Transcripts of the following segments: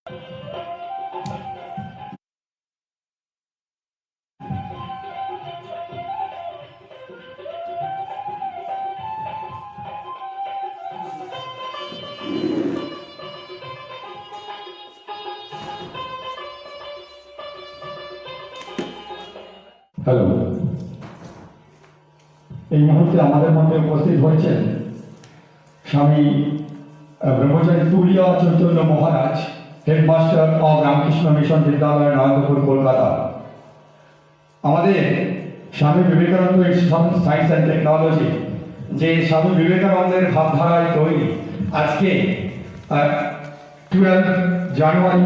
Hello, এই মুহূর্তে আমাদের মধ্যে উপস্থিত হয়েছেন স্বামী ব্রহ্মচারী তুলিয়া চৈতন্য মহারাজ, হেডমাস্টার অব রামকৃষ্ণ মিশন বিদ্যালয়, নরেন্দ্রপুর, কলকাতা। আমাদের স্বামী Vivekananda institute of science and technology, যে স্বামী বিবেকানন্দের ভাবধারায় তৈরি, আজকে 12 জানুয়ারি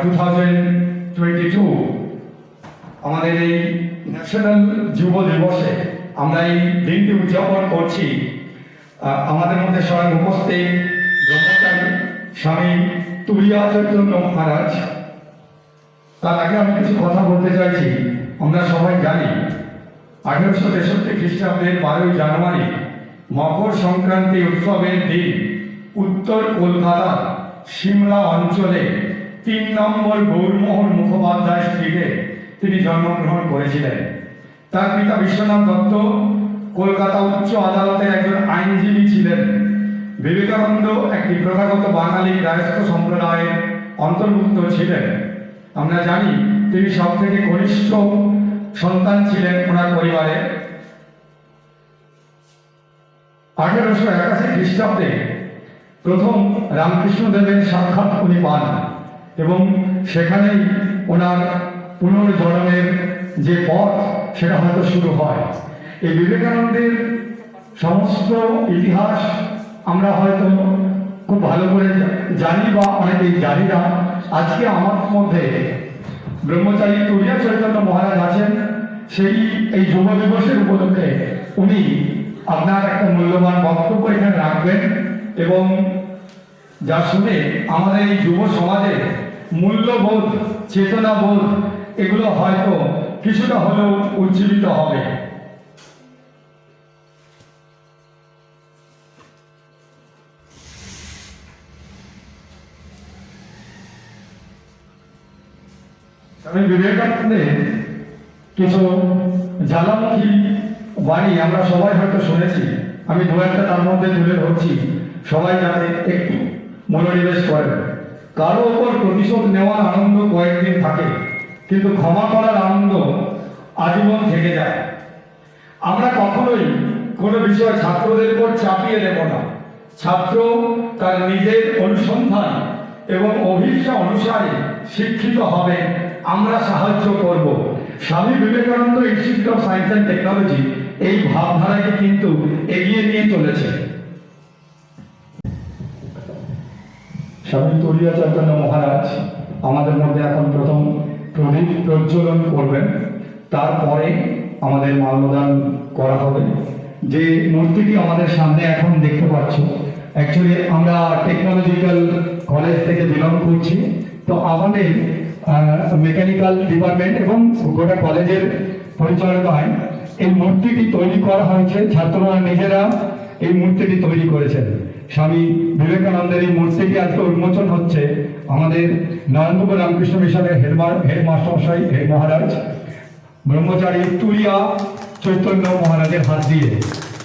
2022 আমাদের এই ন্যাশনাল যুব দিবসে আমরা এই দিনটি উদযাপন করছি। আমাদের মধ্যে স্বয়ং উপস্থিত ব্রহ্মচারী স্বামী তুলিয়া চৈতন্য মহারাজ। তার আগে আমি কিছু কথা বলতে চাইছি। আমরা সবাই জানি 1863 খ্রিস্টাব্দের 12 জানুয়ারি মকর সংক্রান্তি উৎসবের দিন উত্তর কলকাতার সিমলা অঞ্চলে 3 নম্বর গৌরমোহন মুখোপাধ্যায় স্ট্রিটে তিনি জন্মগ্রহণ করেছিলেন। তার পিতা বিশ্বনাথ দত্ত কলকাতা উচ্চ আদালতের একজন আইনজীবী ছিলেন। বিবেকানন্দ একটি প্রথাগত বাঙালি গায়স্থ সম্প্রদায়ের অন্তর্ভুক্ত ছিলেন। আমরা জানি তিনি সব থেকে কনিষ্ঠ সন্তান ছিলেন ওনার পরিবারে। 1881 খ্রিস্টাব্দে প্রথম রামকৃষ্ণদেবের সাক্ষাৎ উনি পান এবং সেখানেই ওনার পুনর্জন্মের যে পথ সেটা হয়তো শুরু হয়। এই বিবেকানন্দের সমস্ত ইতিহাস আমরা হয়তো খুব ভালো করে জানি বা অনেকেই জানি না। আজকে আমার মধ্যে ব্রহ্মচারী তুলিয়া চৈতন্য মহারাজ আছেন। এই যুব দিবসের উপলক্ষে উনি আপনার একটা মূল্যবান বক্তব্য এখানে রাখবেন এবং যা শুনে আমাদের এই যুব সমাজের মূল্যবোধ, চেতনাবোধ এগুলো হয়তো কিছুটা হলেও উজ্জীবিত হবে। স্বামী বিবেকানন্দের কিছু জ্বালামুখী বাণী আমরা সবাই হয়তো শুনেছি। আমি দু একটা তার মধ্যে তুলে ধরছি, সবাই যাতে একটু মনোনিবেশ করেন। কারো ওপর প্রতিশোধ নেওয়ার আনন্দ কয়েকদিন থাকে, কিন্তু ক্ষমা করার আনন্দ আজীবন থেকে যায়। আমরা কখনোই কোনো বিষয় ছাত্রদের উপর চাপিয়ে দেব না। ছাত্র তার নিজের অনুসন্ধান এবং অভিজ্ঞতা অনুসারে শিক্ষিত হবে, আমরা সাহায্য করব। স্বামী Vivekananda institute of science and technology এই ভাবধারাকে কিন্তু এগিয়ে নিয়ে চলেছে। স্বামী তুলিয়া চৈতন্য মহারাজ আমাদের মধ্যে এখন প্রথম প্রদীপ প্রজ্বলন করবেন, তারপরে আমাদের মাল্যদান করা হবে। যে মূর্তিটি আমাদের সামনে এখন দেখতে পাচ্ছ, অ্যাকচুয়ালি আমরা টেকনোলজিক্যাল কলেজ থেকে বিলং করছি, তো আমাদের মেকানিক্যাল ডিপার্টমেন্ট এবং গোটা কলেজের পরিচালনায় এই মূর্তিটি তৈরি করা হয়েছে। ছাত্ররা নিজেরা এই মূর্তিটি তৈরি করেছেন। স্বামী বিবেকানন্দের এই মূর্তিটি আজকে উন্মোচন হচ্ছে আমাদের নরেন্দ্রপুর রামকৃষ্ণ মিশনের হেডমাস্টার হেড মহারাজ ব্রহ্মচারী তুলিয়া চৈতন্য মহারাজের হাত দিয়ে।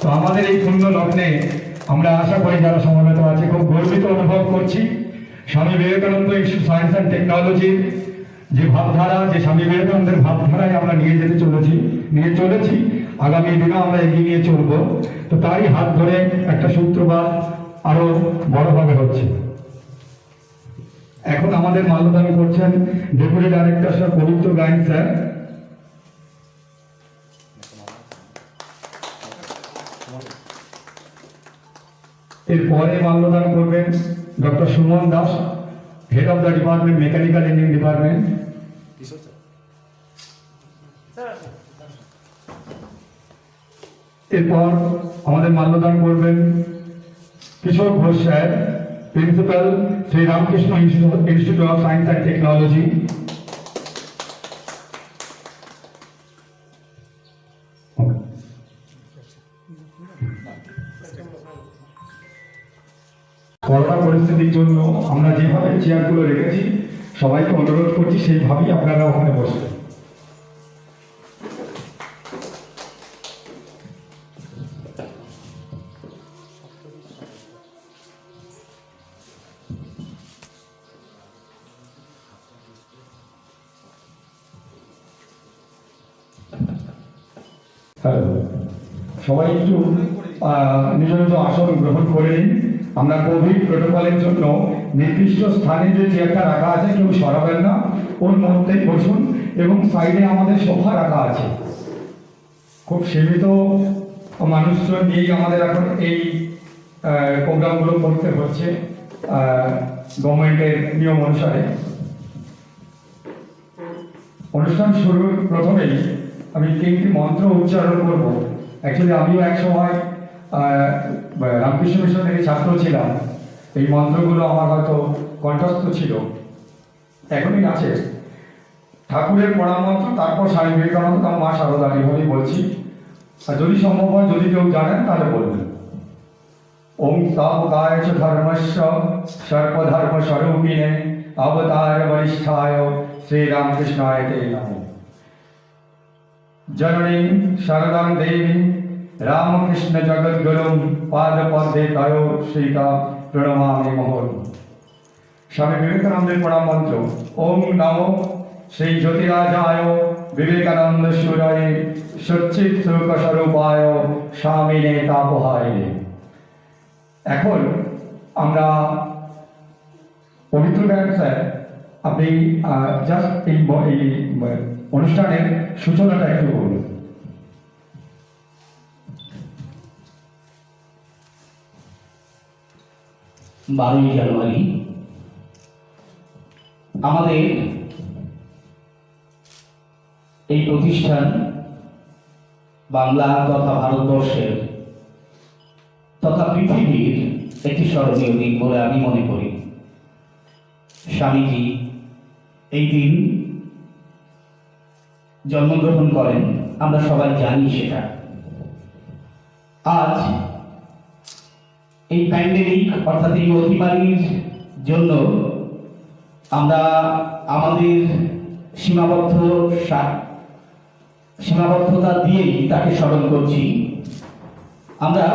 তো আমাদের এই পূর্ণ লগ্নে আমরা আশা করি যারা সমবেত আছে খুব গর্বিত অনুভব করছি। স্বামী বিবেকানন্দ ইনস্টিটিউট সায়েন্স অ্যান্ড টেকনোলজির যে ভাবধারা, যে স্বামী বিবেকানন্দের ভাবধারায় আমরা নিয়ে চলেছি, আগামী দিনেও আমরা এগিয়ে নিয়ে চলবো। তো তারই হাত ধরে একটা সূত্রপাত আরো বড়ভাবে হচ্ছে। এখন আমাদের মাল্যদান করছেন ডেপুটি ডাইরেক্টর স্যার পবিত্র গায়েন স্যার। এরপরে মাল্যদান করবেন doctor Suman Das, head of the department, mechanical engineering department. এরপর আমাদের মাল্যদান করবেন Kishore Ghosh sir, principal Shri Ramakrishna institute of science and technology. Corona পরিস্থিতির জন্য আমরা যেভাবে চেয়ারগুলো রেখেছি সবাইকে অনুরোধ করছি সেইভাবেই আপনারা ওখানে বসবেন। হ্যালো, সবাই একটু নিজ নিজ আসন গ্রহণ করে নিন। আমরা কোভিড প্রোটোকলের জন্য নির্দিষ্ট স্থানে যে চেয়ারটা রাখা আছে কেউ সরাবেন না, ওর মধ্যেই বসুন এবং সাইডে আমাদের সোফা রাখা আছে। খুব সীমিত মানুষজন নিয়েই আমাদের এখন এই প্রোগ্রামগুলো করতে হচ্ছে গভর্নমেন্টের নিয়ম অনুসারে। অনুষ্ঠান শুরুর প্রথমেই আমি তিনটি মন্ত্র উচ্চারণ করব। অ্যাকচুয়ালি আমিও এক সময় রামকৃষ্ণ মিশনের ছাত্র ছিলাম। এই মন্ত্রগুলো আমার হয়তো কণ্ঠস্থ ছিল, এখনই আছে। ঠাকুরের পড়া মন্ত্র, তারপর স্বামী বিবেকানন্দ, তার মা শারদা, এইভাবেই বলছি। আর যদি সম্ভব হয়, যদি কেউ জানেন তাহলে বলবেন। ওম স্থাপকায় চ ধর্মস্য সর্বধর্ম স্বরূপিণে অবতার বরিষ্ঠায় শ্রীরামকৃষ্ণায় তে নমঃ। জননীং শারদাং দেবী রামকৃষ্ণ জগদ্গুরুং পাদপদ্মে তয়ো শ্রীতা প্রণমামি মহৎ। স্বামী বিবেকানন্দের পড়া মন্ত্র। ওম নমো শ্রী জ্যোতিরাজায় বিবেকানন্দ সুরায় সচ্চিৎ সুখ স্বরূপায় স্বামিনে তাপহায়। এখন আমরা পবিত্র গায়ক স্যার, আপনি জাস্ট এই অনুষ্ঠানের সূচনাটা একটু বলুন। 12ই জানুয়ারি আমাদের এই প্রতিষ্ঠান বাংলা তথা ভারতবর্ষের তথা পৃথিবীর একটি স্মরণীয় দিন বলে আমি মনে করি। স্বামীজি এই দিন জন্মগ্রহণ করেন, আমরা সবাই জানি সেটা। আজ এই প্যান্ডেমিক অর্থাৎ এই অতিমারির জন্য আমরা আমাদের সীমাবদ্ধতা দিয়েই তাকে স্মরণ করছি। আমরা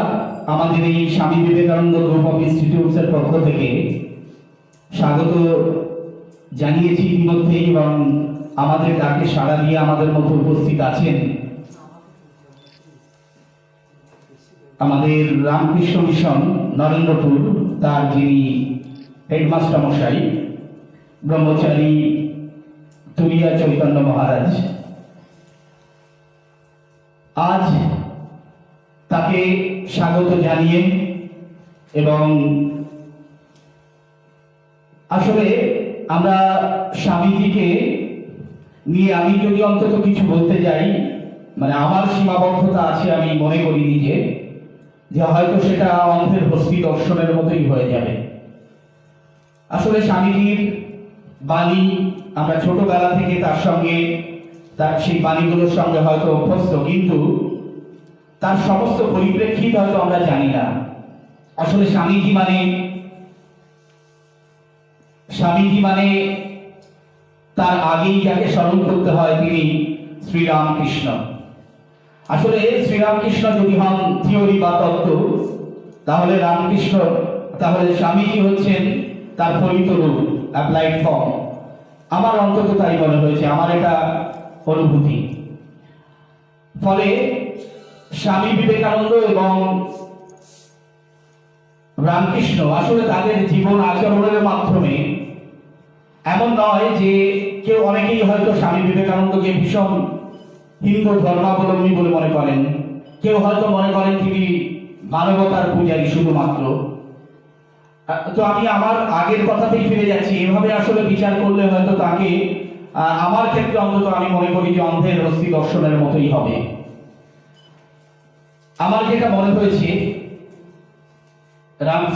আমাদের এই স্বামী বিবেকানন্দ গ্রুপ অফ ইনস্টিটিউটসের পক্ষ থেকে স্বাগত জানিয়েছি ইতিমধ্যেই, এবং আমাদের ডাকে সাড়া দিয়ে আমাদের মধ্যে উপস্থিত আছেন আমাদের রামকৃষ্ণ মিশন নরেন্দ্রপুর, তার যিনি হেডমাস্টার মশাই ব্রহ্মচারী তুলিয়া চৈতন্য মহারাজ। আজ তাকে স্বাগত জানিয়ে এবং আসলে আমরা স্বামীজিকে নিয়ে আমি যদি অন্তত কিছু বলতে যাই, মানে আমার সীমাবদ্ধতা আছে, আমি মনে করি নিজে যে হয়তো সেটা অন্ধের হস্তি দর্শনের মতোই হয়ে যাবে। আসলে স্বামীজির বাণী আমরা ছোটবেলা থেকে তার সঙ্গে, তার সেই বাণীগুলোর সঙ্গে হয়তো অভ্যস্ত, কিন্তু তার সমস্ত পরিপ্রেক্ষিত হয়তো আমরা জানি না। আসলে স্বামীজি মানে তার আগেই যাকে স্মরণ করতে হয় তিনি শ্রীরামকৃষ্ণ। আসলে শ্রীরামকৃষ্ণ যদি হন থিওরি বা তত্ত্ব, তাহলে রামকৃষ্ণ, তাহলে স্বামীজি হচ্ছেন তার ফলিত রূপ, অ্যাপ্লাইড ফর্ম। আমার অন্তত তাই মনে হয়েছে, আমার এটা অনুভূতি। ফলে স্বামী বিবেকানন্দ এবং রামকৃষ্ণ আসলে তাদের জীবন আচরণের মাধ্যমে, এমন নয় যে কেউ, অনেকেই হয়তো স্বামী বিবেকানন্দকে ভীষণ হিন্দু ধর্মাবলম্বী বলে মনে করেন, কেউ হয়তো মনে করেন তিনি মানবতার পূজারী শুধুমাত্র। তো আমি আমার আগের কথাতেই ফিরে যাচ্ছি। এভাবে আসলে বিচার করলে হয়তো তাকে, আমার ক্ষেত্রে অন্তত আমি মনে করি যে অন্ধের হস্তি দর্শনের মতোই হবে। আমার যেটা মনে হয়েছে,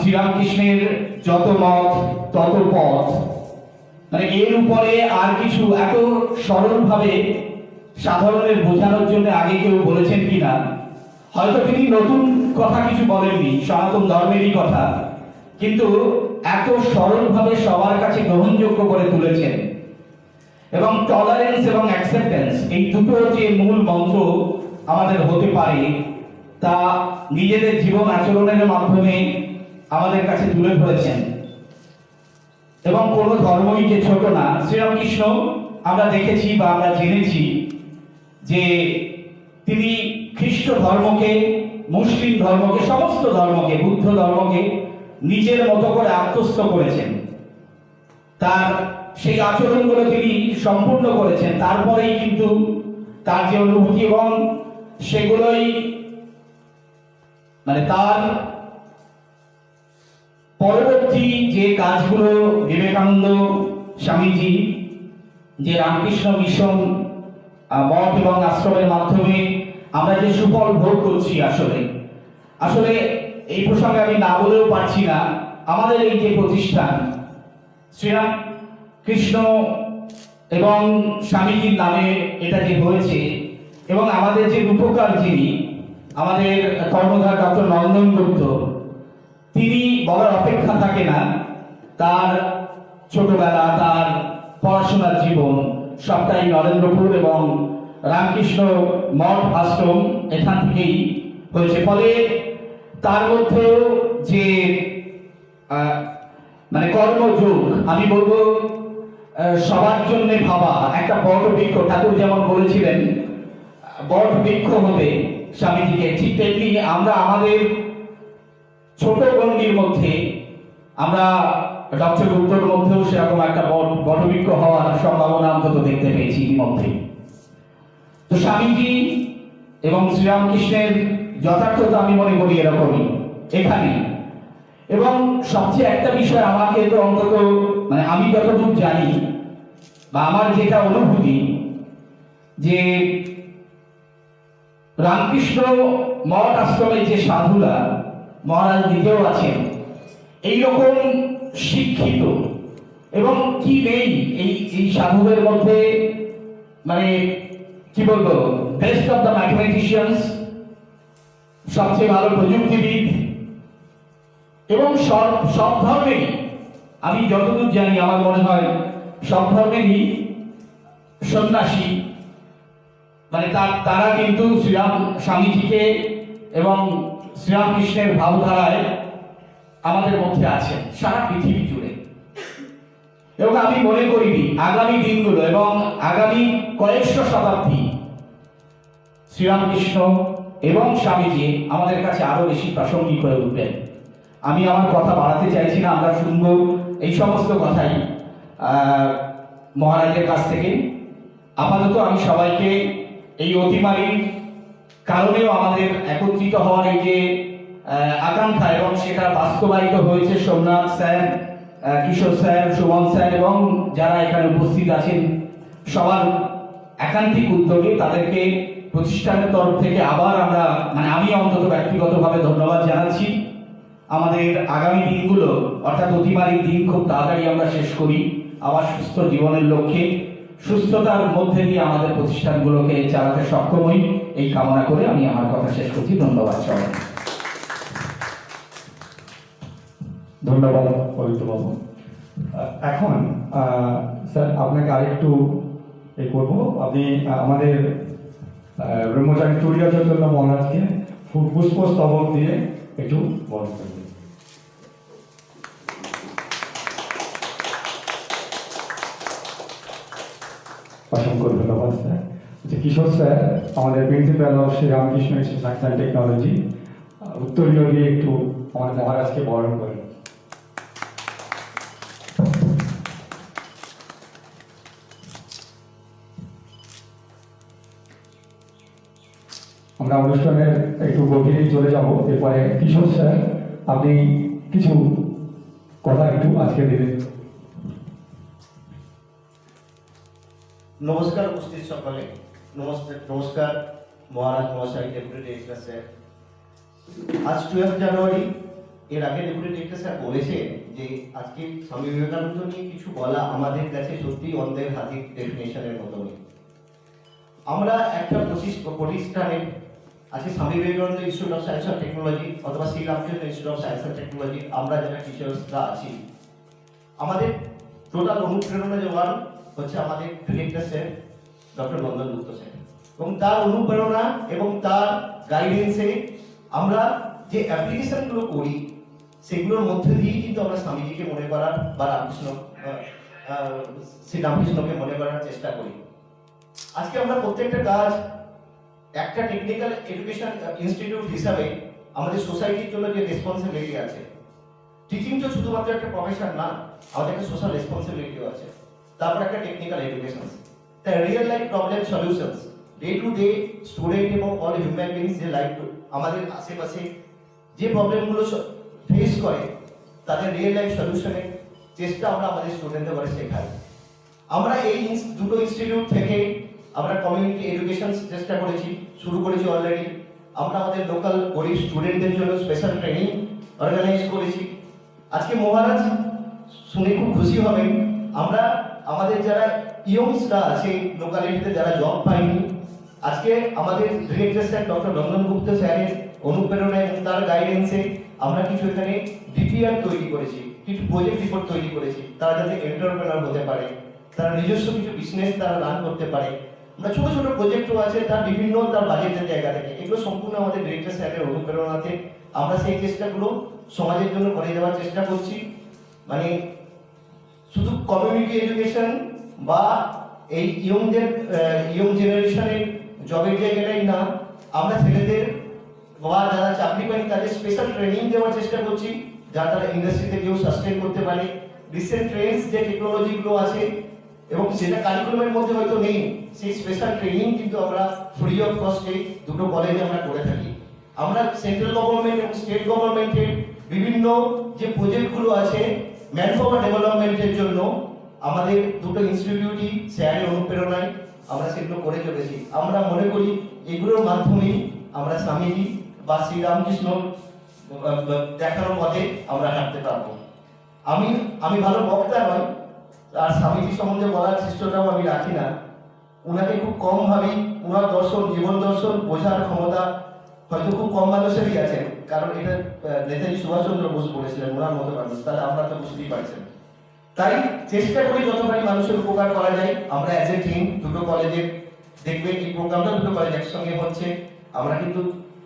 শ্রীরামকৃষ্ণের যত মত তত পথ, মানে এর উপরে আর কিছু এত সরলভাবে সাধারণের বোঝানোর জন্য আগে কেউ বলেছেন কিনা। হয়তো তিনি নতুন কথা কিছু বলেননি, সনাতন ধর্মেরই কথা, কিন্তু এত সরলভাবে সবার কাছে গ্রহণযোগ্য করে তুলেছেন। এবং টলারেন্স এবং অ্যাকসেপ্টেন্স এই দুটো যে মূল মন্ত্র আমাদের হতে পারে তা নিজেদের জীবন আচরণের মাধ্যমে আমাদের কাছে তুলে ধরেছেন। এবং কোনো ধর্মই যে ছোট না, শ্রীরামকৃষ্ণ আমরা দেখেছি বা আমরা জেনেছি যে তিনি খ্রিস্ট ধর্মকে, মুসলিম ধর্মকে, সমস্ত ধর্মকে, বুদ্ধ ধর্মকে নিজের মতো করে আত্মস্থ করেছেন। তার সেই আচরণগুলো তিনি সম্পূর্ণ করেছেন। তারপরেই কিন্তু তার যে অনুভূতি এবং সেগুলোই মানে তার পরবর্তী যে কাজগুলো বিবেকানন্দ স্বামীজি যে রামকৃষ্ণ মিশন মঠ এবং আশ্রমের মাধ্যমে আমরা যে সুফল ভোগ করছি, আসলে এই প্রসঙ্গে আমি না বলেও পারছি না। আমাদের এই যে প্রতিষ্ঠান শ্রীরাম কৃষ্ণ এবং স্বামীজির নামে এটা যে হয়েছে, এবং আমাদের যে রূপকার যিনি আমাদের কর্ণধার ডক্টর নন্দন গুপ্ত, তিনি বলার অপেক্ষা থাকে না। তার ছোটবেলা, তার পড়াশোনার জীবন সবটাই নরেন্দ্রপুর এবং রামকৃষ্ণ মঠ আশ্রম এখান থেকেই হয়েছে। ফলে তার মধ্যেও যে মানে কর্মযোগ, আমি বলবো সবার জন্য ভাবা একটা বট বৃক্ষ, ঠাকুর যেমন বলেছিলেন বট বৃক্ষ হবে স্বামীজিকে, ঠিক তেমনি আমরা আমাদের ছোট গণ্ডির মধ্যে আমরা ডক্টর গুপ্তর মধ্যেও সেরকম একটা বটবৃক্ষ হওয়ার সম্ভাবনা অন্তত দেখতে পেয়েছি ইতিমধ্যে। তো স্বামীজি এবং শ্রীরামকৃষ্ণের যথার্থতা আমি মনে করি এরকমই এখানে। এবং সবচেয়ে একটা বিষয় আমাকে তো অন্তত মানে আমি যতদূর জানি বা আমার যেটা অনুভূতি, যে রামকৃষ্ণ মঠ আশ্রমের যে সাধুরা, মহারাজ নিজেও আছেন, এইরকম শিক্ষিত এবং কি নেই এই সাধুদের মধ্যে, মানে কি বলবো, বেস্ট অফ দ্য ম্যাথমেটিশিয়ানস, সবচেয়ে ভালো প্রযুক্তিবিদ, এবং সব ধর্মেরই, আমি যতদূর জানি আমার মনে হয় সব ধর্মেরই সন্ন্যাসী, মানে তারা কিন্তু শ্রীরাম স্বামীজিকে এবং শ্রীরামকৃষ্ণের ভাবধারায় আমাদের মধ্যে আছেন সারা পৃথিবী জুড়ে। এবং আমি মনে করি আগামী দিনগুলো এবং আগামী কয়েকশো শতাব্দী শ্রীরামকৃষ্ণ এবং স্বামীজি আমাদের কাছে আরো বেশি প্রাসঙ্গিক হয়ে উঠবেন। আমি আমার কথা বাড়াতে চাইছি না, আমরা শুনবো এই সমস্ত কথাই মহারাজের কাছ থেকে। আপাতত আমি সবাইকে এই অতিমারীর কারণেও আমাদের একত্রিত হওয়ার এই যে আকাঙ্ক্ষা এবং সেটা বাস্তবায়িত হয়েছে সোমনাথ স্যার, কিশোর স্যার, সুমন স্যার এবং যারা এখানে উপস্থিত আছেন সবার একান্তিক উদ্যোগে তাদেরকে প্রতিষ্ঠানের তরফ থেকে আবার আমরা মানে আমি অন্তত ব্যক্তিগতভাবে ধন্যবাদ জানাচ্ছি। আমাদের আগামী দিনগুলো অর্থাৎ অতিমারীর দিন খুব তাড়াতাড়ি আমরা শেষ করি, আবার সুস্থ জীবনের লক্ষ্যে সুস্থতার মধ্যে দিয়ে আমাদের প্রতিষ্ঠানগুলোকে চালাতে সক্ষম হই, এই কামনা করে আমি আমার কথা শেষ করছি। ধন্যবাদ সবাই। ধন্যবাদ পবিত্রবাবু। এখন স্যার আপনাকে আরেকটু করবো, আপনি আমাদের ব্রহ্মচারী চুরিয়া চৈতন্য মহারাজকে পুষ্পস্তবক দিয়ে একটু বরণ করবেন। অসংখ্য ধন্যবাদ স্যার। কিশোর স্যার আমাদের principal of Shri Ramakrishna science and technology, উত্তরীয় দিয়ে একটু আমাদের মহারাজকে বরণ করেন। আমরা অনুষ্ঠানের একটু গভীরে চলে যাব, এরপরে কিশোর স্যার আপনি কিছু কথা একটু আজকে দেবেন। নমস্কার উপস্থিত সকলে, নমস্কার মহারাজ মহাশয়, ডেপুটি ডিরেক্টর স্যার। আজ 12 জানুয়ারি, এর আগে ডেপুটি ডিরেক্টর স্যার বলেছেন যে আজকে স্বামী বিবেকানন্দ নিয়ে কিছু বলা আমাদের কাছে সত্যি অন্ধের হাতির ডেফিনেশনের মতনই। আমরা একটা প্রতিষ্ঠানের আজকে Swami Vivekananda institute of science and technology অথবা Shri Ramakrishna institute of science and technology আমরা যারা টিচার্সরা আছি, আমাদের টোটাল অনুপ্রেরণা জোগান হচ্ছে আমাদের ডিরেক্টর স্যার ডক্টর নন্দন গুপ্ত স্যার, এবং তার অনুপ্রেরণা এবং তার গাইডেন্সে আমরা যে অ্যাপ্লিকেশনগুলো করি সেগুলোর মধ্যে দিয়েই কিন্তু আমরা স্বামীজিকে মনে করার বা শ্রী রামকৃষ্ণকে মনে করার চেষ্টা করি। আজকে আমরা প্রত্যেকটা কাজ একটা টেকনিক্যাল এডুকেশন ইনস্টিটিউট হিসাবে আমাদের সোসাইটির জন্য যে রেসপন্সিবিলিটি আছে, টিচিং তো শুধুমাত্র একটা প্রফেশন না, আমাদের একটা সোশ্যাল রেসপন্সিবিলিটিও আছে। তারপর একটা technical education, the real life problem solutions, day to day student এবং অল হিউম্যান বিংস যে লাইফ আমাদের আশেপাশে যে প্রবলেমগুলো ফেস করে তাদের রিয়েল লাইফ সলিউশনের চেষ্টা আমরা আমাদের স্টুডেন্টদের করে শেখাই। আমরা এই দুটো ইনস্টিটিউট থেকে আমরা কমিউনিটি এডুকেশন চেষ্টা করেছি, শুরু করেছি অলরেডি। আমরা আমাদের লোকাল গরিব স্টুডেন্টদের জন্য স্পেশাল ট্রেনিং অর্গানাইজ করেছি। আজকে মহারাজ শুনে খুব খুশি হবেন, আমরা আমাদের যারা ইয়ংসরা আছে লোকালিটিতে যারা জব পায়নি, আজকে আমাদের ডিরেক্টর স্যার ডক্টর নন্দন গুপ্ত স্যারের অনুপ্রেরণায় এবং তার গাইডেন্সে আমরা কিছু এখানে ডিপিআর তৈরি করেছি, কিছু প্রজেক্ট রিপোর্ট তৈরি করেছি, তারা যাতে এন্টারপ্রেনার হতে পারে, তারা নিজস্ব কিছু বিজনেস তারা রান করতে পারে। আমরা ছোট ছোট প্রজেক্টও আছে তার বিভিন্ন তার বাজেটের জায়গা থেকে, এগুলো সম্পূর্ণ আমাদের ডিরেক্টর স্যারের অনুপ্রেরণাতে আমরা সেই চেষ্টাগুলো সমাজের জন্য করে দেওয়ার চেষ্টা করছি। মানে শুধু কমিউনিটি এডুকেশন বা এই ইয়ং জেনারেশনের জবের জায়গাটাই না, আমরা ছেলেদের বা যারা চাকরি পায়নি তাদের স্পেশাল ট্রেনিং দেওয়ার চেষ্টা করছি, যারা তারা ইন্ডাস্ট্রিতে কেউ সাস্টেন করতে পারে। রিসেন্ট ট্রেন্ডস যে টেকনোলজিগুলো আছে এবং সেটা কারিকুলামের মধ্যে হয়তো নেই, সেই স্পেশাল ট্রেনিং কিন্তু আমরা ফ্রি অফ কস্টে দুটো কলেজে আমরা করে থাকি। আমরা সেন্ট্রাল গভর্নমেন্ট এবং স্টেট গভর্নমেন্টের বিভিন্ন যে প্রজেক্টগুলো আছে ম্যান পাওয়ার ডেভেলপমেন্টের জন্য আমাদের দুটো ইনস্টিটিউটই স্যারের অনুপ্রেরণায় আমরা সেগুলো করে চলেছি। আমরা মনে করি এগুলোর মাধ্যমেই আমরা স্বামীজি বা শ্রীরামকৃষ্ণ দেখানোর পথে আমরা হাঁটতে পারবো। আমি ভালো বক্তা নয়, আর স্বামীজি সম্বন্ধে বলার চেষ্টাটাও আমি রাখি না। ওনাকে খুব কম ভাবি, ওনার দর্শন, জীবন দর্শন বোঝার ক্ষমতা হয়তো খুব কম মানুষেরই আছে, কারণ এটা নেতাজি সুভাষচন্দ্র বোস বলেছিলেন, ওনার মতো মানুষ, তাহলে আপনারা তো বুঝতেই পারছেন। তাই চেষ্টা করি যতখানি মানুষের উপকার করা যায়। আমরা অ্যাজ এ টিম দুটো কলেজের দেখবেন এই প্রোগ্রামটা দুটো কলেজ একসঙ্গে হচ্ছে, আমরা কিন্তু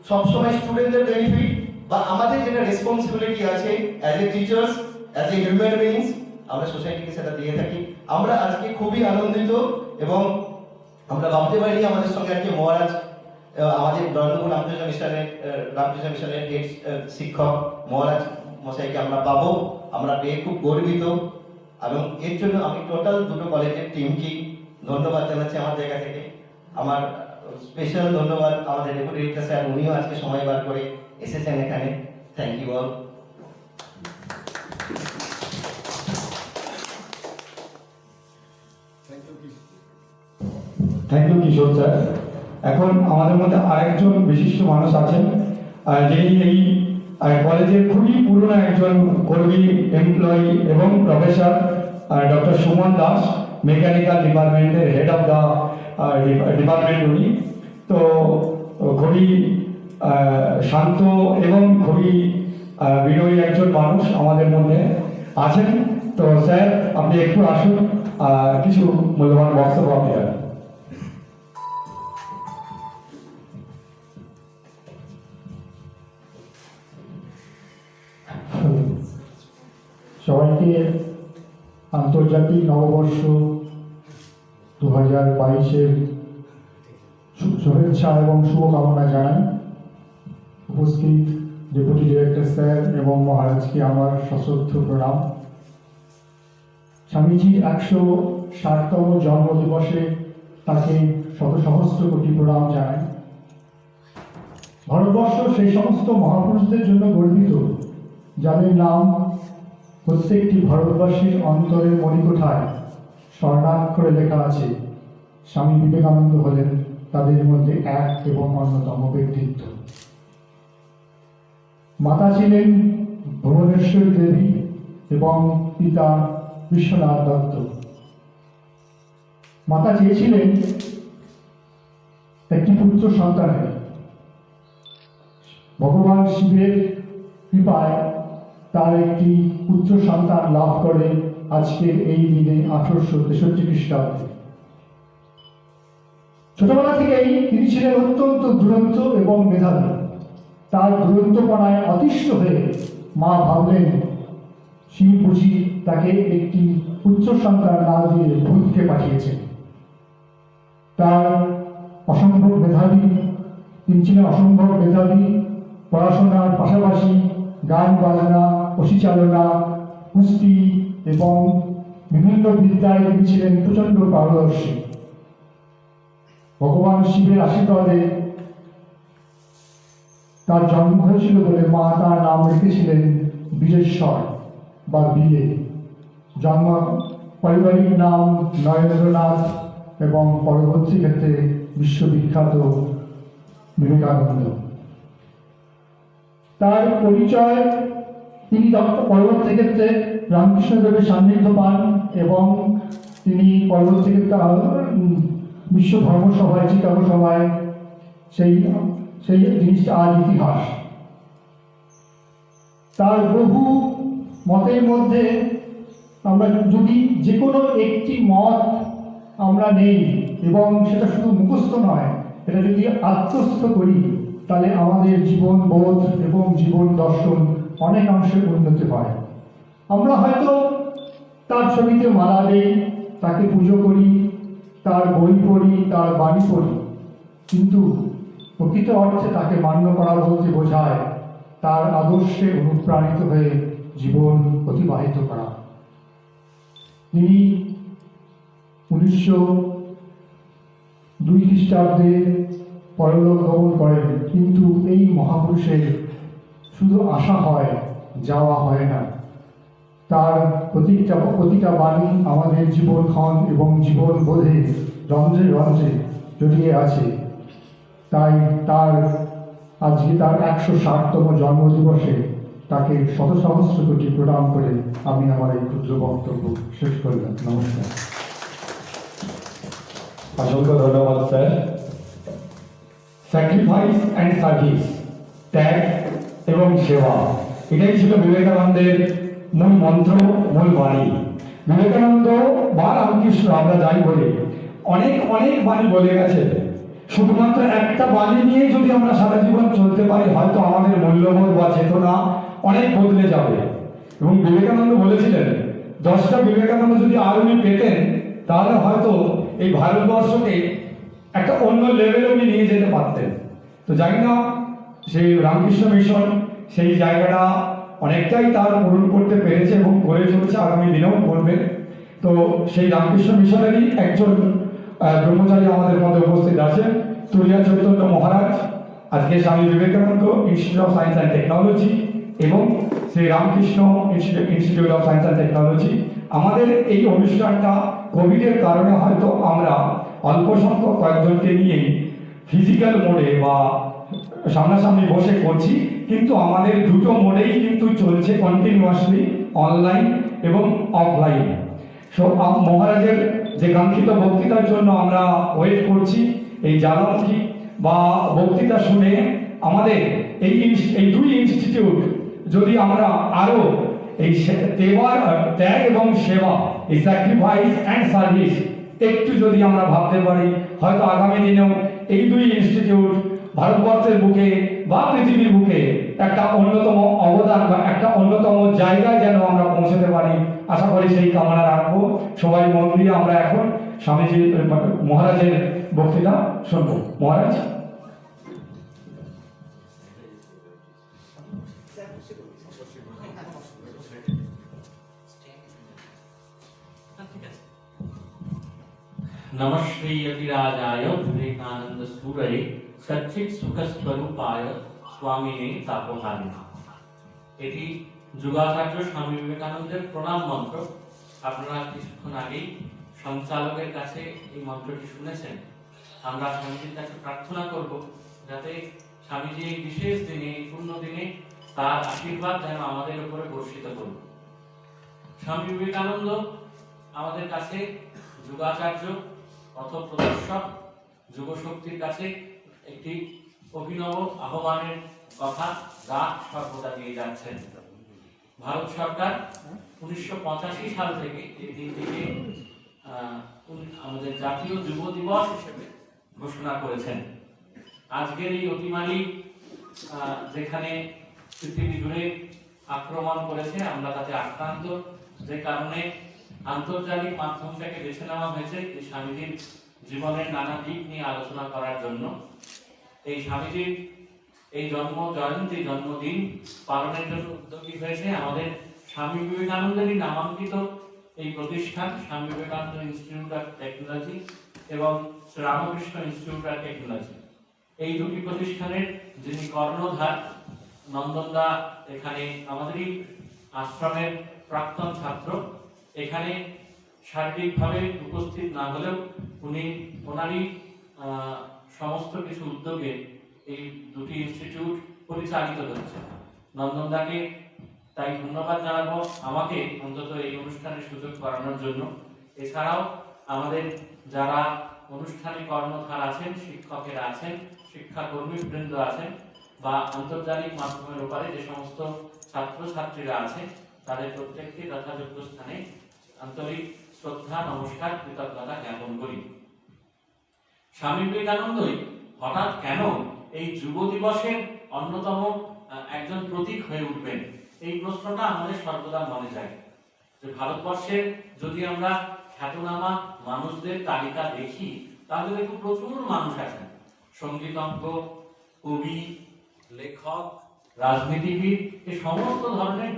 সবসময় স্টুডেন্টদের বেনিফিট বা আমাদের যেটা রেসপন্সিবিলিটি আছে as a teachers, as a human beings, আমরা সোসাইটিকে সেটা দিয়ে থাকি। আমরা আজকে খুবই আনন্দিত এবং আমরা ভাবতে পারিনি আমাদের সঙ্গে আজকে মহারাজ আমাদের ব্রহ্মপুর রামকৃষ্ণ মিশনের হেড শিক্ষক মহারাজ মশাইকে আমরা পাবো, আমরা পেয়ে খুব গর্বিত। এবং এর জন্য আমি টোটাল দুটো কলেজের টিমকে ধন্যবাদ জানাচ্ছি আমার জায়গা থেকে। আমার স্পেশাল ধন্যবাদ আমাদের ডেপুটি ডিরেক্টর স্যার, উনিও আজকে সময় বার করে এসেছেন এখানে। Thank you all. Thank you Kishore sir. এখন আমাদের মধ্যে আরেকজন বিশিষ্ট মানুষ আছেন, যিনি এই কলেজের খুবই পুরনো একজন কর্মী, এমপ্লয়ি এবং professor, doctor Suman Das, mechanical ডিপার্টমেন্টের হেড অফ দ্য ডিপার্টমেন্ট উনি। তো খুবই শান্ত এবং খুবই বিনয়ী একজন মানুষ আমাদের মধ্যে আছেন। তো স্যার আপনি একটু আসুন, কিছু মূল্যবান বক্তব্য আপনি রাখুন। সবাইকে আন্তর্জাতিক নববর্ষ 2022-এর শুভেচ্ছা এবং শুভকামনা জানাই। উপস্থিত ডেপুটি ডিরেক্টর স্যার এবং মহারাজকে আমার সশ্রদ্ধ প্রণাম। স্বামীজির 160তম জন্মদিবসে তাকে শত সহস্র কোটি প্রণাম জানাই। ভারতবর্ষ সেই সমস্ত মহাপুরুষদের জন্য গর্বিত যাদের নাম প্রত্যেকটি ভারতবাসীর অন্তরের মণিকোঠায় স্বর্ণাক্ষরে লেখা আছে। স্বামী বিবেকানন্দ হলেন তাদের মধ্যে এক এবং অন্যতম ব্যক্তিত্ব। মাতা ছিলেন ভুবনেশ্বরী দেবী এবং পিতা বিশ্বনাথ দত্ত। মাতা চেয়েছিলেন একটি পুত্র সন্তানের, ভগবান শিবের কৃপায় তার একটি পুত্র সন্তান লাভ করে আজকের এই দিনে 1863 খ্রিস্টাব্দে। ছোটবেলা থেকেই তিনি ছিলেন অত্যন্ত দুরন্ত এবং মেধাবী। তার দুরন্তপনায় অতিষ্ঠ হয়ে মা ভাবলেন শিব বুঝি তাকে একটি পুত্র সন্তান না দিয়ে ভূতকে পাঠিয়েছেন। তার অসম্ভব মেধাবী, তিনি ছিলেন অসম্ভব মেধাবী, পড়াশোনার পাশাপাশি গান বাজনা, পশুচালনা, কুস্তি এবং বিভিন্ন বিদ্যায় তিনি ছিলেন প্রচন্ড পারদর্শী। ভগবান শিবের আশীর্বাদে তার জন্ম হয়েছিল বলে মা তার নাম রেখেছিলেন বীরেশ্বর বা বীরে। জন্ম পারিবারিক নাম নরেন্দ্রনাথ এবং পরবর্তী ক্ষেত্রে বিশ্ববিখ্যাত বিবেকানন্দ। তার পরিচয়, তিনি পরবর্তী ক্ষেত্রে রামকৃষ্ণদেবের সান্নিধ্য পান এবং তিনি পরবর্তী ক্ষেত্রে বিশ্ব ধর্ম সভায়, চিকাগো সভায় সেই জিনিসটা আজ ইতিহাস। তার বহু মতের মধ্যে আমরা যদি যে কোনো একটি মত আমরা নেই এবং সেটা শুধু মুখস্থ নয়, এটা যদি আত্মস্থ করি তাহলে আমাদের জীবন বোধ এবং জীবন দর্শন অনেকাংশে উন্নতি হয়। আমরা হয়তো তার ছবিতে মালা দেই, তাকে পুজো করি, তার বই পড়ি, তার বাণী পড়ি, কিন্তু প্রকৃত অর্থে তাকে মান্য করা বলতে বোঝায় তার আদর্শে অনুপ্রাণিত হয়ে জীবন অতিবাহিত করা। তিনি 1902 খ্রিস্টাব্দে পরলোক গমন করেন, কিন্তু এই মহাপুরুষের শুধু আসা হয়, যাওয়া হয় না। তার প্রতিটা বাণী আমাদের জীবনক্ষণ এবং জীবন বোধে রন্ধ্রে রন্ধ্রে জড়িয়ে আছে। তাই তার আজকে তার 160তম জন্মদিবসে তাকে শত সহস্র কোটি প্রণাম করে আমি আমার এই ক্ষুদ্র বক্তব্য শেষ করলাম। নমস্কার। অসংখ্য ধন্যবাদ স্যার। স্যাক্রিফাইস অ্যান্ড সার্ভিস, ত্যাগ এবং সেবা, এটাই ছিল বিবেকানন্দের মূল মন্ত্র, মূল বাণী। বিবেকানন্দ বা রামকৃষ্ণ আমরা যাই বলি, অনেক অনেক বাণী বলে গেছে। শুধুমাত্র একটা বাণী নিয়ে যদি আমরা সারা জীবন চলতে পারি, হয়তো আমাদের মূল্যবোধ বা চেতনা অনেক বদলে যাবে। এবং বিবেকানন্দ বলেছিলেন, 10টা বিবেকানন্দ যদি আর উনি পেতেন তাহলে হয়তো এই ভারতবর্ষকে একটা অন্য লেভেলে উনি নিয়ে যেতে পারতেন। তো জানি না সেই রামকৃষ্ণ মিশন সেই জায়গাটা অনেকটাই তার পূরণ করতে পেরেছে এবং করে চলছে, আগামী দিনেও করবে। তো সেই রামকৃষ্ণ মিশনেরই একজন ব্রহ্মচারী আমাদের মধ্যে উপস্থিত আছেন, তুরিয়া চৈতন্য মহারাজ। আজকে Swami Vivekananda institute of science and technology এবং Shri Ramakrishna institute of science and technology. আমাদের এই অনুষ্ঠানটা কোভিডের কারণে হয়তো আমরা অল্প সংখ্যক কয়েকজনকে নিয়েই ফিজিক্যাল মোডে বা সামনাসামনি বসে করছি, কিন্তু আমাদের দুটো মোডেই কিন্তু চলছে কন্টিনিউয়াসলি, অনলাইন এবং অফলাইন। মহারাজের যে কাঙ্ক্ষিত বক্তৃতার জন্য আমরা ওয়েট করছি, এই জ্বালামুখী বা বক্তৃতা শুনে আমাদের এই দুই ইনস্টিটিউট যদি আমরা আরো এই ত্যাগ এবং সেবা, এই স্যাক্রিফাইস অ্যান্ড সার্ভিস একটু যদি আমরা ভাবতে পারি, হয়তো আগামী দিনেও এই দুই ইনস্টিটিউট ভারতবর্ষের বুকে বা পৃথিবীর বুকে একটা অন্যতম অবদান বা একটা অন্যতম জায়গায় যেন আমরা পৌঁছতে পারি। আশা করি সেই কামনা রাখবো। সবাই মন দিয়ে আমরা এখন স্বামীজি মহারাজের বক্তৃতা শুনবো। মহারাজ। नमस्ते यतिराजाय विवेकानंद सूरये सच्चित सुख स्वरूपाय स्वामिने तापोहारिणे। এটি যুগাচার্য স্বামী বিবেকানন্দের প্রণাম মন্ত্র। আপনারা কিছুক্ষণ আগেই সঞ্চালকের কাছে এই মন্ত্রটি শুনেছেন। আমরা স্বামীজির কাছে প্রার্থনা করব যাতে স্বামীজি এই বিশেষ দিনে, এই পূর্ণ দিনে তার আশীর্বাদ যেন আমাদের উপরে বর্ষিত করুন। স্বামী বিবেকানন্দ আমাদের কাছে যুগাচার্য, পথপ্রদর্শক, যুবশক্তির কাছে একটি অভিনব আহ্বানের কথা ডাক সর্বদা দিয়ে যাচ্ছেন। ভারত সরকার 1985 সাল থেকে এই দিনটিকে আমাদের জাতীয় যুব দিবস হিসেবে ঘোষণা করেছেন। আজকের এই অতিমারী যেখানে পৃথিবী জুড়ে আক্রমণ করেছে, আমরা তাতে আক্রান্ত, যে কারণে আন্তর্জাতিক মাধ্যমটাকে বেছে নেওয়া হয়েছে এই স্বামীজির জীবনের নানা দিক নিয়ে আলোচনা করার জন্য। এই স্বামীজির এই জন্মদিন পালনের জন্য উদ্যোগী হয়েছে আমাদের স্বামী বিবেকানন্দেরই নামাঙ্কিত এই প্রতিষ্ঠান স্বামী বিবেকানন্দ ইনস্টিটিউট অফ টেকনোলজি এবং রামকৃষ্ণ ইনস্টিটিউট অফ টেকনোলজি। এই দুটি প্রতিষ্ঠানের যিনি কর্ণধার নন্দনদা এখানে আমাদেরই আশ্রমের প্রাক্তন ছাত্র, এখানে শারীরিকভাবে উপস্থিত না হলেও উনি ওনারই সমস্ত কিছু উদ্যোগে এই দুটি ইনস্টিটিউট পরিচালিত হচ্ছে। নন্দনদাকে তাই ধন্যবাদ জানাবো আমাকে অন্তত এই অনুষ্ঠানের সুযোগ করানোর জন্য। এছাড়াও আমাদের যারা অনুষ্ঠানে কর্মধার আছেন, শিক্ষকেরা আছেন, শিক্ষাকর্মী বৃন্দ আছেন বা আন্তর্জাতিক মাধ্যমের উপরে যে সমস্ত ছাত্রছাত্রীরা আছেন, তাদের প্রত্যেককে যথাযোগ্য স্থানে আন্তরিক শ্রদ্ধা, নমস্কার, কৃতজ্ঞতা জ্ঞাপন করি। স্বামী বিবেকানন্দই হঠাৎ কেন এই যুব দিবসের অন্যতম একজন প্রতীক হয়ে উঠবেন, এই প্রশ্নটা আমাদের সর্বদা মনে যায়। যে ভারতবর্ষের যদি আমরা খ্যাতনামা মানুষদের তালিকা দেখি, তাহলে দেখব প্রচুর মানুষ আছেন, সঙ্গীতজ্ঞ, কবি, লেখক, রাজনীতিবিদ, এই সমস্ত ধরনের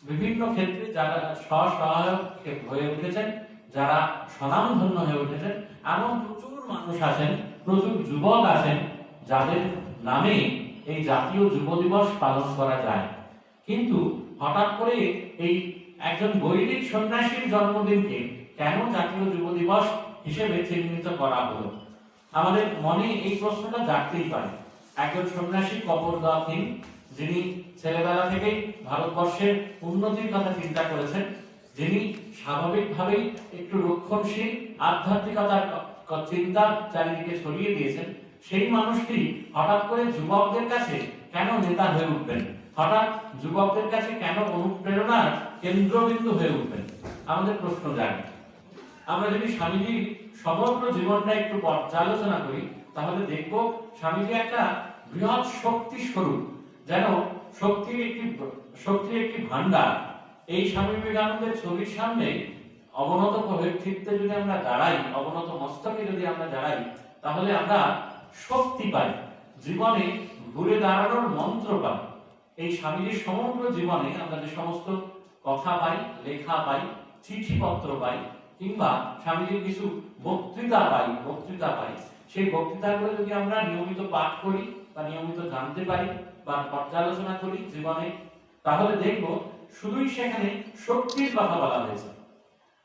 বিভিন্ন ক্ষেত্রে যারা স্বসহায়ক হয়ে উঠেছেন, যারা স্বনামধন্য হয়ে উঠেছেন, এমন প্রচুর মানুষ আছেন, প্রচুর যুবক আছেন যাদের নামে এই জাতীয় যুব দিবস পালন করা যায়। কিন্তু হঠাৎ করে এই একজন বৈদিক সন্ন্যাসীর জন্মদিনকে কেন জাতীয় যুব দিবস হিসেবে চিহ্নিত করা হলো? আমাদের মনে এই প্রশ্নটা জাগতেই পারে। একজন সন্ন্যাসী কপরদহীন, যিনি ছেলেবেলা থেকেই ভারতবর্ষের উন্নতির কথা চিন্তা করেছেন, যিনি স্বাভাবিকভাবেই একটু রক্ষণশীল আধ্যাত্মিকতার চিন্তা চারিদিকে ছড়িয়ে দিয়েছেন, সেই মানুষটি হঠাৎ করে যুবকদের কাছে কেন নেতা হয়ে উঠবেন? হঠাৎ যুবকদের কাছে কেন অনুপ্রেরণার কেন্দ্রবিন্দু হয়ে উঠবেন? আমাদের প্রশ্ন জাগে। আমরা যদি স্বামীজির সমগ্র জীবনটা একটু পর্যালোচনা করি, তাহলে দেখব স্বামীজি একটা বৃহৎ শক্তি স্বরূপ, যেন শক্তির একটি ভান্ডার। এই স্বামী বিবেকানন্দের ছবির সামনে অবনত চিত্তে যদি আমরা দাঁড়াই, অবনত মস্তকে যদি আমরা দাঁড়াই, তাহলে আমরা শক্তি পাই, জীবনে ঘুরে দাঁড়ানোর মন্ত্র পাই। এই স্বামীজির সমগ্র জীবনে আমরা যে সমস্ত কথা পাই, লেখা পাই, চিঠিপত্র পাই, কিংবা স্বামীজির কিছু বক্তৃতা পাই, সেই বক্তৃতাগুলো যদি আমরা নিয়মিত পাঠ করি বা নিয়মিত জানতে পারি বা পর্যালোচনা করি জীবনে, তাহলে দেখব শুধুই সেখানে শক্তির কথা বলা হয়েছে।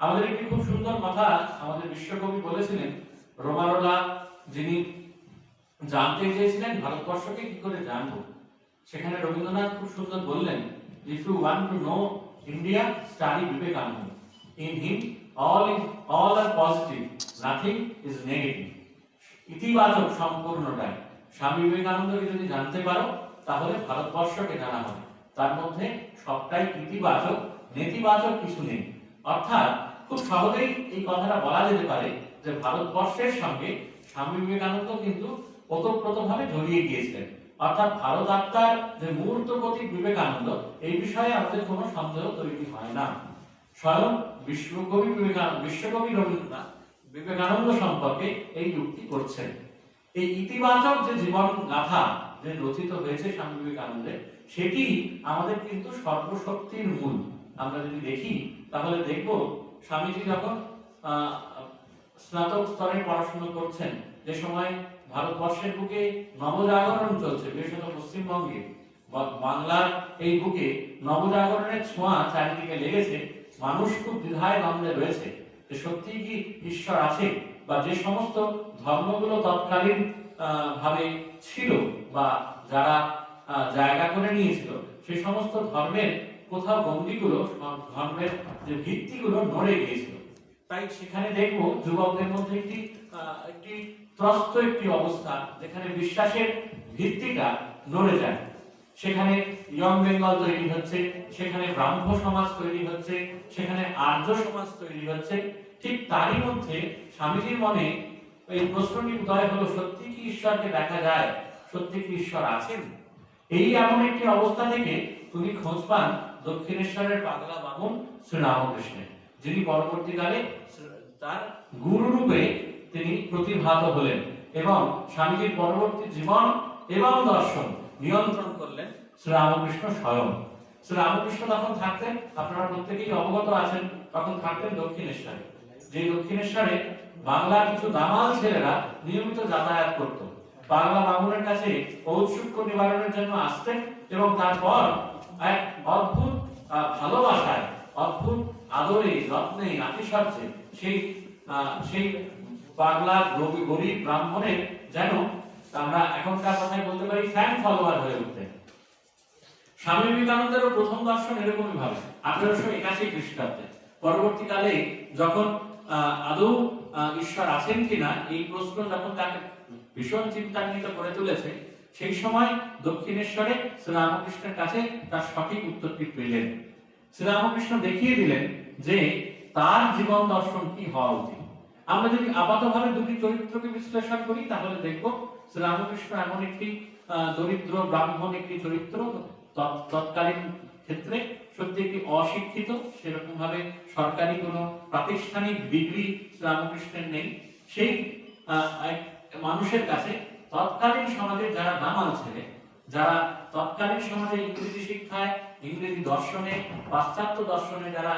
আমাদের একটি খুব সুন্দর কথা আমাদের বিশ্বকবি বলেছিলেন, রোমারোলা, যিনি জানতে চেয়েছিলেন ভারতবর্ষকে কি করে জানবো, সেখানে রবীন্দ্রনাথ খুব সুন্দর বললেন, if you want to know India, study Vivekananda. In him all are positive, nothing is negative. ইতিবাচক সম্পূর্ণটাই। স্বামী বিবেকানন্দকে যদি জানতে পারো, তাহলে ভারতবর্ষকে জানা হবে। তার মধ্যে সবটাই ইতিবাচক, নেতিবাচক কিছু নেই। অর্থাৎ খুব সহজেই এই কথাটা বলা যেতে পারে যে ভারতবর্ষের সঙ্গে স্বামী বিবেকানন্দ কিন্তু ওতপ্রোতভাবে জড়িয়ে গিয়েছিলেন। অর্থাৎ ভারত আত্মার যে মুহূর্ত প্রতীক বিবেকানন্দ, এই বিষয়ে আমাদের কোনো সন্দেহ তৈরি হয় না। স্বয়ং বিশ্বকবি রবীন্দ্রনাথ বিবেকানন্দ সম্পর্কে এই যুক্তি করছেন। এই ইতিবাচক যে জীবন গাথা যে রচিত হয়েছে স্বামী বিবেকানন্দের, সেটি আমাদের কিন্তু সর্বশক্তির মূল। আমরা যদি দেখি, তাহলে দেখব স্বামীজি যখন স্নাতক স্তরে পড়াশোনা করছেন, যে সময় ভারতবর্ষের বুকে নবজাগরণ চলছে, বিশেষত পশ্চিমবঙ্গে বাংলার এই বুকে নবজাগরণের ছোঁয়া চারিদিকে লেগেছে, মানুষ খুব দ্বিধায় দ্বন্দ্বে রয়েছে যে সত্যি কি ঈশ্বর আছে, বা যে সমস্ত ধর্মগুলো তৎকালীন ভাবে ছিল বা যারা জায়গা করে নিয়েছিল, সেই সমস্ত ধর্মের কোথাও গণ্ডিগুলো, ধর্মের যে ভিত্তিগুলো নড়ে গিয়েছিল। তাই সেখানে দেখবো যুবকদের মধ্যে একটি ত্রস্ত একটি অবস্থা, যেখানে বিশ্বাসের ভিত্তিটা নড়ে যায়। সেখানে ইয়ং বেঙ্গল তৈরি হচ্ছে, সেখানে ব্রাহ্ম সমাজ তৈরি হচ্ছে, সেখানে আর্য সমাজ তৈরি হচ্ছে। ঠিক তারই মধ্যে স্বামীজির মনে এই প্রশ্নটি উদয় হলো, সত্যি কি ঈশ্বরকে দেখা যায়, সত্যি কি ঈশ্বর আছেন? এই এমন একটি অবস্থা থেকে তুমি খোঁজ পান দক্ষিণেশ্বরের পাগলা বামুন শ্রী রামকৃষ্ণের, যিনি পরবর্তীকালে তার গুরু রূপে তিনি প্রতিভাত হলেন এবং স্বামীজির পরবর্তী জীবন এবং দর্শন নিয়ন্ত্রণ করলেন শ্রী রামকৃষ্ণ স্বয়ং। শ্রী রামকৃষ্ণ তখন থাকতেন, আপনারা প্রত্যেকেই অবগত আছেন, তখন থাকতেন দক্ষিণেশ্বরে। যে দক্ষিণেশ্বরে বাংলার কিছু দামাল ছেলেরা নিয়মিত যাতায়াত করত, বাংলা বামুনের কাছে ঔৎসুক্য নিবারণের জন্য আসতেন এবং তারপর এক অদ্ভুত ভালোবাসায়, অদ্ভুত আদরে, যত্নে, আতিশয্যে সেই বাংলার গরিব ব্রাহ্মণের যেন আমরা এখনকার কথায় বলতে পারি ফ্যান ফলোয়ার হয়ে উঠতেন। স্বামী বিবেকানন্দেরও প্রথম দর্শন এরকমই ভাবে 1881 খ্রিস্টাব্দে। পরবর্তীকালে যখন আদৌ ঈশ্বর আছেন কিনা এই প্রশ্ন যখন তাকে ভীষণ চিন্তান্বিত করে তুলেছে, সেই সময় দক্ষিণেশ্বরে শ্রীরামকৃষ্ণের কাছে তার সঠিক উত্তরটি পেলেন। শ্রীরামকৃষ্ণ দেখিয়ে দিলেন যে তার জীবন দর্শন কি হওয়া উচিত। আমরা যদি আপাতভাবে দুটি চরিত্রকে বিশ্লেষণ করি তাহলে দেখব শ্রীরামকৃষ্ণ এমন একটি দরিদ্র ব্রাহ্মণ একটি চরিত্র, তৎকালীন ক্ষেত্রে সত্যি একটি অশিক্ষিত, সেরকম ভাবে সরকারি কোনো প্রাতিষ্ঠানিক ডিগ্রি শ্রীরামকৃষ্ণের নেই। সেই মানুষের কাছে তৎকালীন সমাজের যারা দামাল ছেলে, যারা তৎকালীন সমাজে ইংরেজি শিক্ষায়, ইংরেজি দর্শনে, পাশ্চাত্য দর্শনে যারা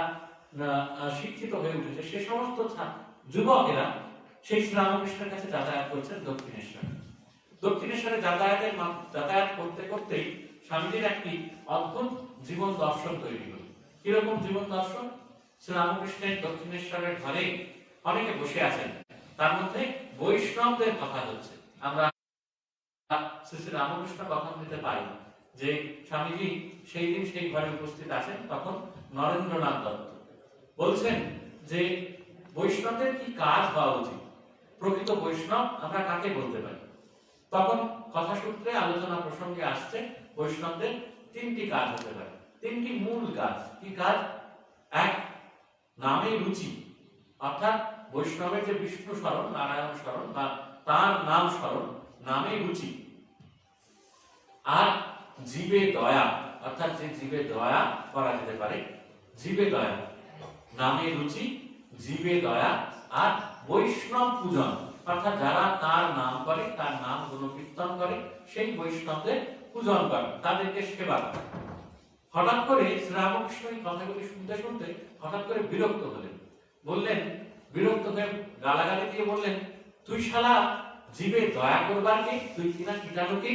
শিক্ষিত হয়ে উঠেছে, সে সমস্ত যুবকেরা সেই শ্রীরামকৃষ্ণের কাছে যাতায়াত করছেন দক্ষিণেশ্বরে। দক্ষিণেশ্বরে যাতায়াত করতে করতেই স্বামীজির একটি অদ্ভুত জীবন দর্শন তৈরি হল। কিরকম জীবন দর্শন? শ্রীরামকৃষ্ণের দক্ষিণেশ্বরের ঘরে অনেকে বসে আছেন, তার মধ্যে বৈষ্ণবদের কথা হচ্ছে। আমরা শ্রী রামকৃষ্ণ কথা দিতে পারি যে স্বামীজি সেই দিন সেই ঘরে উপস্থিত আছেন, তখন নরেন্দ্রনাথ দত্ত বলছেন যে বৈষ্ণবদের কি কাজ হওয়া উচিত, প্রকৃত বৈষ্ণব আমরা কাকে বলতে পারি। তখন কথা সূত্রে আলোচনা প্রসঙ্গে আসছে বৈষ্ণবদের তিনটি কাজ হতে পারে, তিনটি মূল কাজ। কি কাজ? এক, নামে রুচি, অর্থাৎ বৈষ্ণবের যে বিষ্ণু স্মরণ, নারায়ণ স্মরণ বা তার নাম স্মরণ, নামে রুচি। আর জীবে দয়া, অর্থাৎ যে জীবে দয়া করা যেতে পারে, জীবে দয়া, নামে রুচি, জীবে দয়া। আর বৈষ্ণব পূজন, অর্থাৎ যারা তার নাম করে, তার নাম গুণকীর্তন করে, সেই বৈষ্ণবদের পূজন করে, তাদেরকে সেবা করে। হঠাৎ করে শ্রীরামকৃষ্ণ এই কথাগুলি শুনতে শুনতে হঠাৎ করে বিরক্ত হলেন। বললেন, বিরক্ত হয়ে গালাগালি দিয়ে বললেন, তুই শালা জীবে দয়া করবার কে? তুই কিনা কীটাণুকে?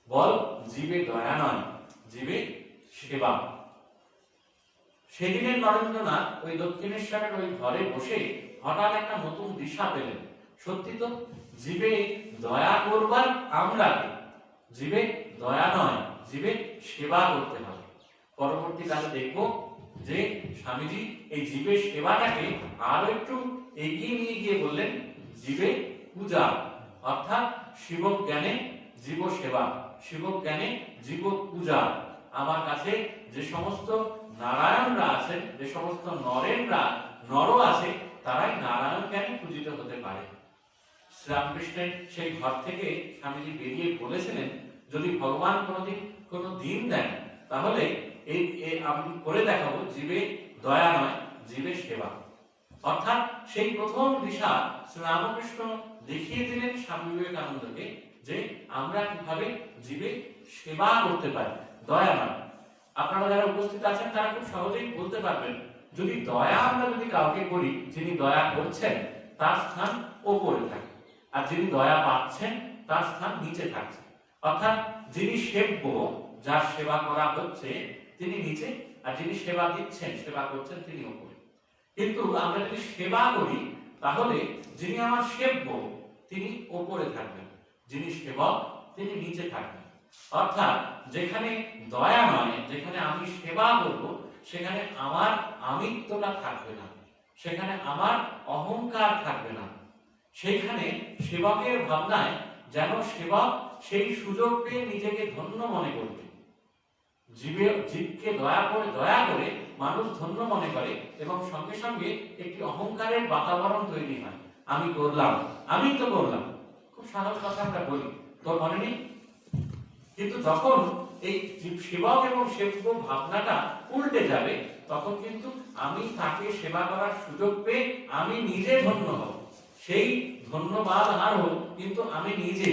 বল, জীবে দয়া নয়, জীবে সেবা। সেদিনের নরেন্দ্রনাথ ওই দক্ষিণেশ্বরের ওই ঘরে বসে হঠাৎ একটা নতুন দিশা পেলেন। সত্যি তো, জীবে দয়া করবার আমরা কে? জীবে দয়া নয়, জীবে সেবা করতে হবে। পরবর্তীকালে দেখব যে স্বামীজি এই জীবে সেবাটাকে আরো একটু এগিয়ে নিয়ে গিয়ে বললেন জীবে পূজা, অর্থাৎ শিব জ্ঞানে জীব সেবা, শিব জ্ঞানে জীব পূজা। আমার কাছে যে সমস্ত নারায়ণরা আছেন, যে সমস্ত নর আছে, তারাই নারায়ণ জ্ঞানে পূজিত হতে পারে। শ্রীরামকৃষ্ণের সেই ঘর থেকে স্বামীজি বেরিয়ে বলেছিলেন, যদি ভগবান কোনো দিন দেন তাহলে আমি করে দেখাবো জীবে দয়া নয়, জীবে সেবা। অর্থাৎ সেই প্রথম দিশা শ্রীরামকৃষ্ণ দেখিয়ে দিলেন স্বামী বিবেকানন্দকে যে আমরা কিভাবে জীবে সেবা করতে পারি, দয়া নয়। আপনারা যারা উপস্থিত আছেন তারা খুব সহজেই বলতে পারবেন, যদি দয়া আমরা কাউকে করি, যিনি দয়া করছেন তার স্থান ওপরে থাকে, আর যিনি দয়া পাচ্ছেন তার স্থান নিচে থাকছে। অর্থাৎ যিনি সেব্য, যার সেবা করা হচ্ছে, তিনি নিচে, আর যিনি সেবা দিচ্ছেন, সেবা করছেন, তিনি ওপরে। কিন্তু আমরা যদি সেবা করি তাহলে যিনি আমার সেব্য তিনি ওপরে থাকবেন, যিনি সেবক তিনি নিচে থাকবেন। অর্থাৎ যেখানে দয়া নয়, যেখানে আমি সেবা করব, সেখানে আমার আমিত্বটা থাকবে না, সেখানে আমার অহংকার থাকবে না। সেখানে সেবকের ভাবনায় যেন সেবক সেই সুযোগ পেয়ে নিজেকে ধন্য মনে করবে। জীবকে দয়া করে মানুষ ধন্য মনে করে এবং সঙ্গে সঙ্গে একটি অহংকারের বাতাবরণ তৈরি হয়। আমি করলাম, আমি তো করলাম, খুব সহজ কথা আমরা বলি, তোর মনে নেই? কিন্তু যখন এই সেবক এবং সেব্য ভাবনাটা উল্টে যাবে, তখন কিন্তু আমি তাকে সেবা করার সুযোগ পেয়ে আমি নিজে ধন্য হব। সেই ধন্যবাদ আর হোক, কিন্তু আমি নিজে,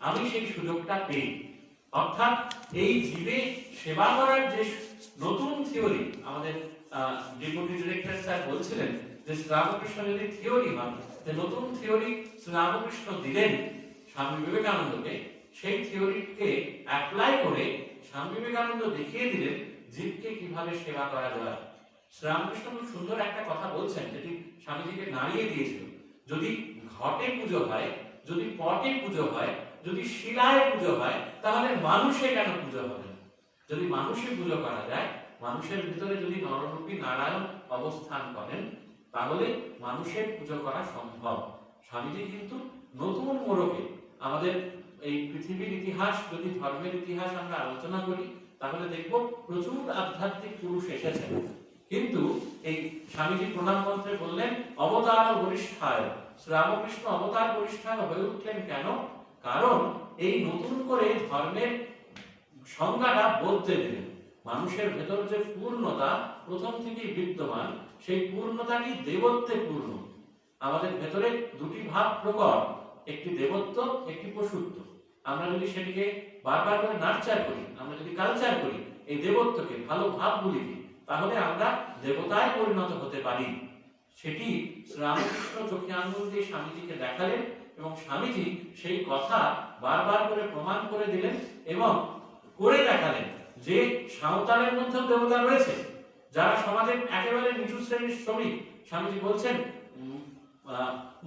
আমি সেই সুযোগটা পেয়ে। অর্থাৎ এই জীবে সেবা করার যে নতুন থিওরি, আমাদের ডেপুটি ডিরেক্টর স্যার বলছিলেন যে শ্রীরামকৃষ্ণ যদি থিওরি হন, যে নতুন থিওরি শ্রীরামকৃষ্ণ দিলেন স্বামী বিবেকানন্দকে, সেই থিওরিকে অ্যাপ্লাই করে স্বামী বিবেকানন্দ দেখিয়ে দিলেন জীবকে কিভাবে সেবা করা যায়। শ্রীরামকৃষ্ণ খুব সুন্দর একটা কথা বলছেন, যেটি স্বামীজিকে নাড়িয়ে দিয়েছিল। যদি ঘটে পুজো হয়, যদি পটে পুজো হয়, যদি শিলায় পুজো হয়, তাহলে মানুষে কেন পুজো হবে না? যদি মানুষে পুজো করা যায়, মানুষের ভিতরে যদি নররূপী নারায়ণ অবস্থান করেন, তাহলে মানুষের পুজো করা সম্ভব। স্বামীজি কিন্তু নতুন মোড়কে আমাদের এই পৃথিবীর ইতিহাস, যদি ধর্মের ইতিহাস আমরা আলোচনা করি, তাহলে দেখব প্রচুর আধ্যাত্মিক পুরুষ এসেছেন। কিন্তু এই স্বামীজি প্রণাম মন্ত্রে বললেন অবতার বরিষ্ঠায়। শ্রীরামকৃষ্ণ অবতার বরিষ্ঠায় হয়ে উঠলেন কেন? কারণ এই নতুন করে ধর্মের সংজ্ঞাটা বদলে দিলেন। মানুষের ভেতর যে পূর্ণতা প্রথম থেকেই বিদ্যমান, সেই পূর্ণতাটি দেবত্বে পূর্ণ। আমাদের ভেতরে দুটি ভাব প্রকট, একটি দেবত্ব, একটি পশুত্ব। আমরা যদি সেটিকে বারবার করে নার্চার করি, আমরা যদি কালচার করি এই দেবত্বকে, ভালো ভাবগুলিকে, তাহলে আমরা দেবতায় পরিণত হতে পারি। সেটি শ্রীরামকৃষ্ণ চোখে আঙুল দিয়ে স্বামীজিকে দেখালেন এবং স্বামীজি সেই কথা বারবার করে প্রমাণ করে দিলেন এবং করে দেখালেন যে সাঁওতালের মধ্যেও দেবতা রয়েছে, যারা সমাজের একেবারে নিচু শ্রেণীর শ্রমিক। স্বামীজি বলছেন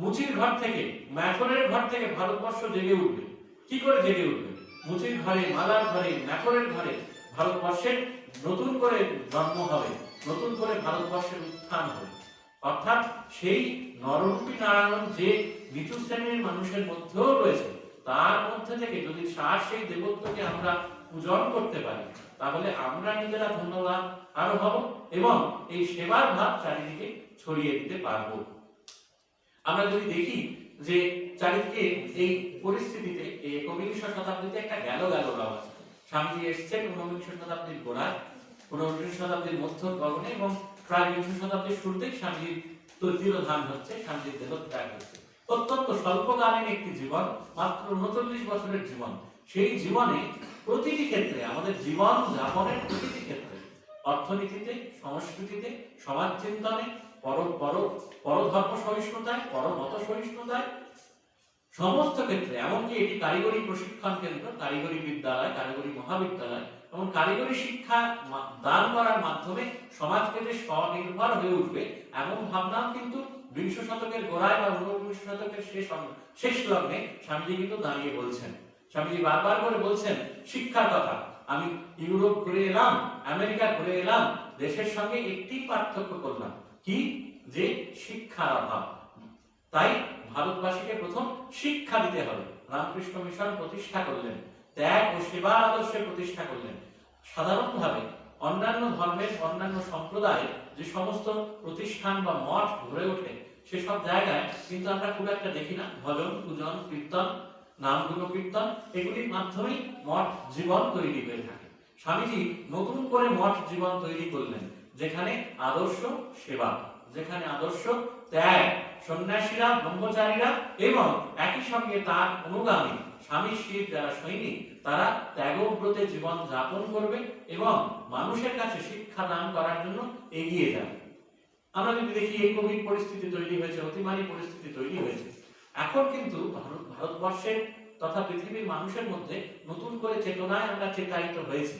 মুচির ঘর থেকে, ম্যাথরের ঘর থেকে ভারতবর্ষ জেগে উঠবে। কি করে জেগে উঠবে? মুচির ঘরে, মালার ঘরে, ম্যাথরের ঘরে ভারতবর্ষের নতুন করে জন্ম হবে, নতুন করে ভারতবর্ষের উত্থান হবে। অর্থাৎ সেই নররূপী নারায়ণ যে নিচু শ্রেণীর মানুষের মধ্যেও রয়েছে, তার মধ্যে থেকে যদি সেই দেবত্বকে আমরা পূজন করতে পারি, তাহলে আমরা নিজেরা ধন্যবাদ আরো হব এবং এই সেবার ভাব চারিদিকে ছড়িয়ে দিতে পারবো। আমরা যদি দেখি যে চারিদিকে এই পরিস্থিতিতে এই একবিংশ শতাব্দীতে একটা গেল ভাব আছে। স্বামীজি এসছেন ঊনবিংশ শতাব্দীর গোড়ায়, ঊনবিংশ শতাব্দীর মধ্য গগনে এবং প্রায় বিংশ শতাব্দীর শুরুতেই স্বামীজির তিরোধান হচ্ছে, স্বামীজির দেহত্যাগ হচ্ছে। অত্যন্ত স্বল্পকালীন একটি জীবন, মাত্র 39 বছরের জীবন। সেই জীবনে প্রতিটি ক্ষেত্রে, আমাদের জীবন যাপনের প্রতিটি ক্ষেত্রে, অর্থনীতিতে, সংস্কৃতিতে, সমাজ চিন্তনে, পরধর্ম সহিষ্ণুতায়, পরমত সহিষ্ণুতায়, সমস্ত ক্ষেত্রে, এমনকি এটি কারিগরি প্রশিক্ষণ কেন্দ্র, কারিগরি বিদ্যালয়, কারিগরি মহাবিদ্যালয় এবং কারিগরি শিক্ষা দান করার মাধ্যমে সমাজকে যে স্বনির্ভর হয়ে উঠবে, এমন ভাবনাও কিন্তু বিংশ শতকের গোড়ায় বা ঊনবিংশ শতকের শেষ লগ্নে স্বামীজি কিন্তু দাঁড়িয়ে বলছেন। স্বামীজি বারবার করে বলছেন শিক্ষার কথা। আমি ইউরোপ ঘুরে এলাম, আমেরিকা ঘুরে এলাম, দেশের সঙ্গে একটি পার্থক্য করলাম, কি? যে শিক্ষার অভাব। তাই ভারতবাসীকে প্রথম শিক্ষা দিতে হবে। রামকৃষ্ণ মিশন প্রতিষ্ঠা করলেন, ত্যাগ ও সেবার আদর্শে প্রতিষ্ঠা করলেন। সাধারণভাবে অন্যান্য ধর্মের, অন্যান্য সম্প্রদায়ে যে সমস্ত প্রতিষ্ঠান বা মঠ গড়ে ওঠে, সেসব জায়গায় কিন্তু আমরা খুব একটা দেখি না ভজন, পূজন, কীর্তন, নাম গুণ কীর্তন, এগুলির মাধ্যমেই মঠ জীবন তৈরি হয়ে থাকে। স্বামীজি নতুন করে মঠ জীবন তৈরি করলেন, যেখানে আদর্শ সেবা, যেখানে আদর্শ ত্যাগ, সন্ন্যাসীরা, ব্রহ্মচারীরা এবং একই সঙ্গে তার অনুগামী স্বামী শির যারা সৈনিক, তারা ত্যাগব্রতে জীবন যাপন করবে এবং মানুষের কাছে শিক্ষা দান করার জন্য এগিয়ে যাবে। আমরা যদি দেখি এই কোভিড পরিস্থিতি তৈরি হয়েছে, অতিমারী পরিস্থিতি তৈরি হয়েছে, এখন কিন্তু ভারতবর্ষের তথা পৃথিবীর মানুষের মধ্যে নতুন করে চেতনায় আমরা চেতায়িত হয়েছি।